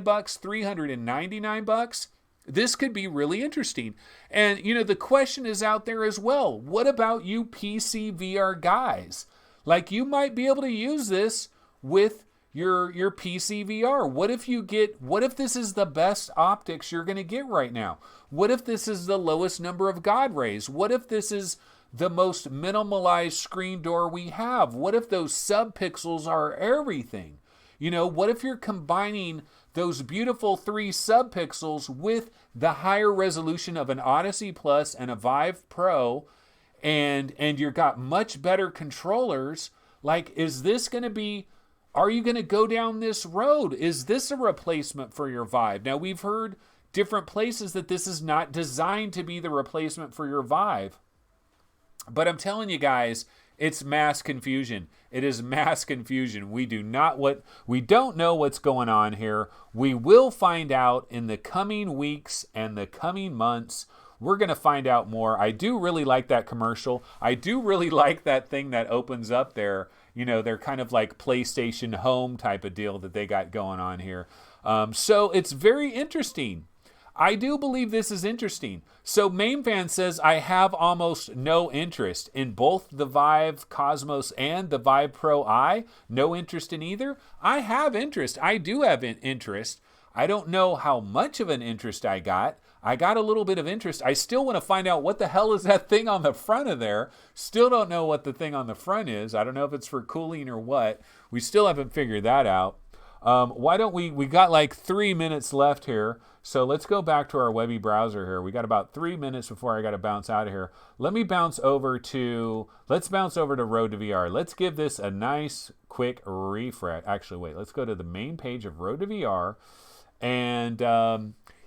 $399, this could be really interesting. And, you know, the question is out there as well. What about you PC VR guys? Like, you might be able to use this with your PC VR. What if this is the best optics you're going to get right now? What if this is the lowest number of God rays? What if this is the most minimalized screen door we have? What if those subpixels are everything? You know, what if you're combining those beautiful 3 subpixels with the higher resolution of an Odyssey Plus and a Vive Pro, and you've got much better controllers? Like, is this going to be, are you going to go down this road? Is this a replacement for your Vive? Now, we've heard different places that this is not designed to be the replacement for your Vive. But I'm telling you guys, it's mass confusion. It is mass confusion. We don't know what's going on here. We will find out in the coming weeks and the coming months. We're going to find out more. I do really like that commercial. I do really like that thing that opens up there. You know, they're kind of like PlayStation Home type of deal that they got going on here. So it's very interesting. I do believe this is interesting. So MainFan says, I have almost no interest in both the Vive Cosmos and the Vive Pro Eye. No interest in either. I have interest. I do have an interest. I don't know how much of an interest I got. I got a little bit of interest. I still want to find out what the hell is that thing on the front of there. Still don't know what the thing on the front is. I don't know if it's for cooling or what. We still haven't figured that out. Why don't we got like 3 minutes left here. So let's go back to our Webby browser here. We got about 3 minutes before I got to bounce out of here. Let's bounce over to Road to VR. Let's give this a nice quick refresh. Actually, wait, let's go to the main page of Road to VR. And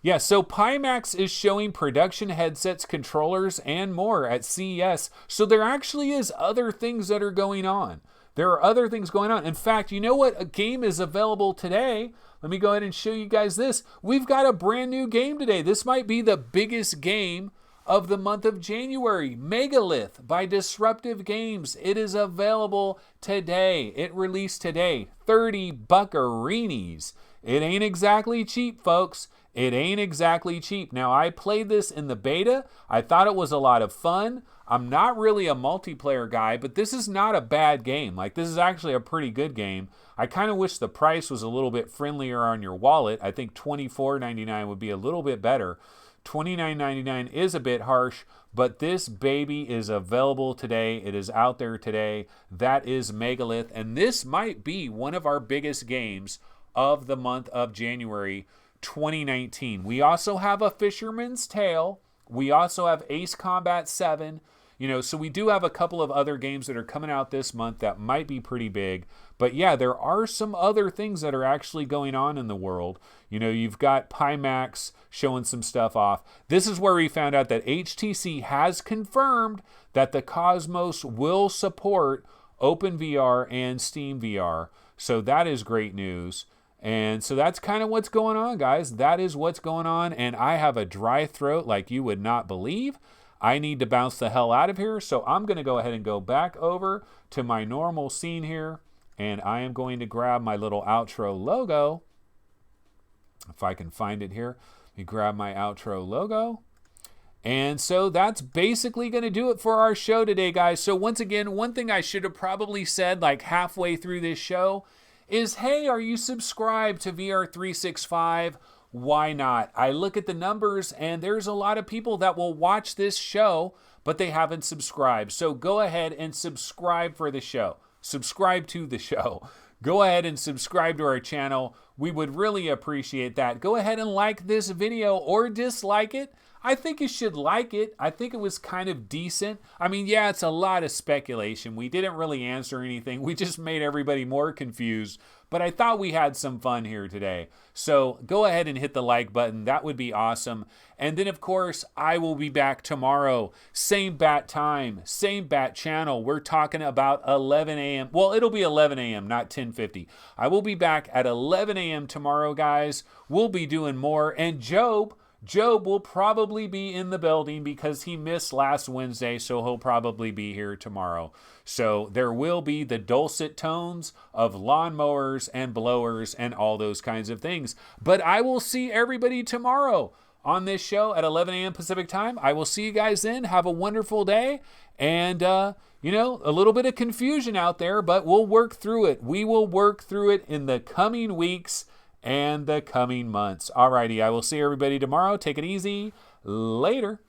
yeah, so Pimax is showing production headsets, controllers, and more at CES. So there actually is other things that are going on. There are other things going on. In fact, you know what? A game is available today. Let me go ahead and show you guys this. We've got a brand new game today. This might be the biggest game of the month of January. Megalith by Disruptive Games. It is available today. It released today. 30 buckaroonies. It ain't exactly cheap, folks. It ain't exactly cheap. Now, I played this in the beta. I thought it was a lot of fun. I'm not really a multiplayer guy, but this is not a bad game. Like, this is actually a pretty good game. I kind of wish the price was a little bit friendlier on your wallet. I think $24.99 would be a little bit better. $29.99 is a bit harsh, but this baby is available today. It is out there today. That is Megalith, and this might be one of our biggest games of the month of January 2019. We also have a Fisherman's Tale. We also have Ace Combat 7. You know, so we do have a couple of other games that are coming out this month that might be pretty big. But yeah, there are some other things that are actually going on in the world. You know, you've got Pimax showing some stuff off. This is where we found out that HTC has confirmed that the Cosmos will support OpenVR and SteamVR. So that is great news. And so that's kind of what's going on, guys. That is what's going on. And I have a dry throat like you would not believe. I need to bounce the hell out of here. So I'm going to go ahead and go back over to my normal scene here. And I am going to grab my little outro logo. If I can find it here. Let me grab my outro logo. And so that's basically going to do it for our show today, guys. So once again, one thing I should have probably said like halfway through this show is, hey, are you subscribed to VR365? Why not? I look at the numbers and there's a lot of people that will watch this show, but they haven't subscribed. So go ahead and subscribe for the show. Subscribe to the show. Go ahead and subscribe to our channel. We would really appreciate that. Go ahead and like this video or dislike it. I think you should like it. I think it was kind of decent. I mean, yeah, it's a lot of speculation. We didn't really answer anything. We just made everybody more confused. But I thought we had some fun here today. So go ahead and hit the like button. That would be awesome. And then, of course, I will be back tomorrow. Same bat time, same bat channel. We're talking about 11 a.m. Well, it'll be 11 a.m., not 10:50. I will be back at 11 a.m. tomorrow, guys. We'll be doing more. And Job will probably be in the building because he missed last Wednesday, so he'll probably be here tomorrow. So there will be the dulcet tones of lawnmowers and blowers and all those kinds of things. But I will see everybody tomorrow on this show at 11 a.m. Pacific time. I will see you guys then. Have a wonderful day. And, you know, a little bit of confusion out there, but we'll work through it. We will work through it in the coming weeks and the coming months. Alrighty, I will see everybody tomorrow. Take it easy. Later.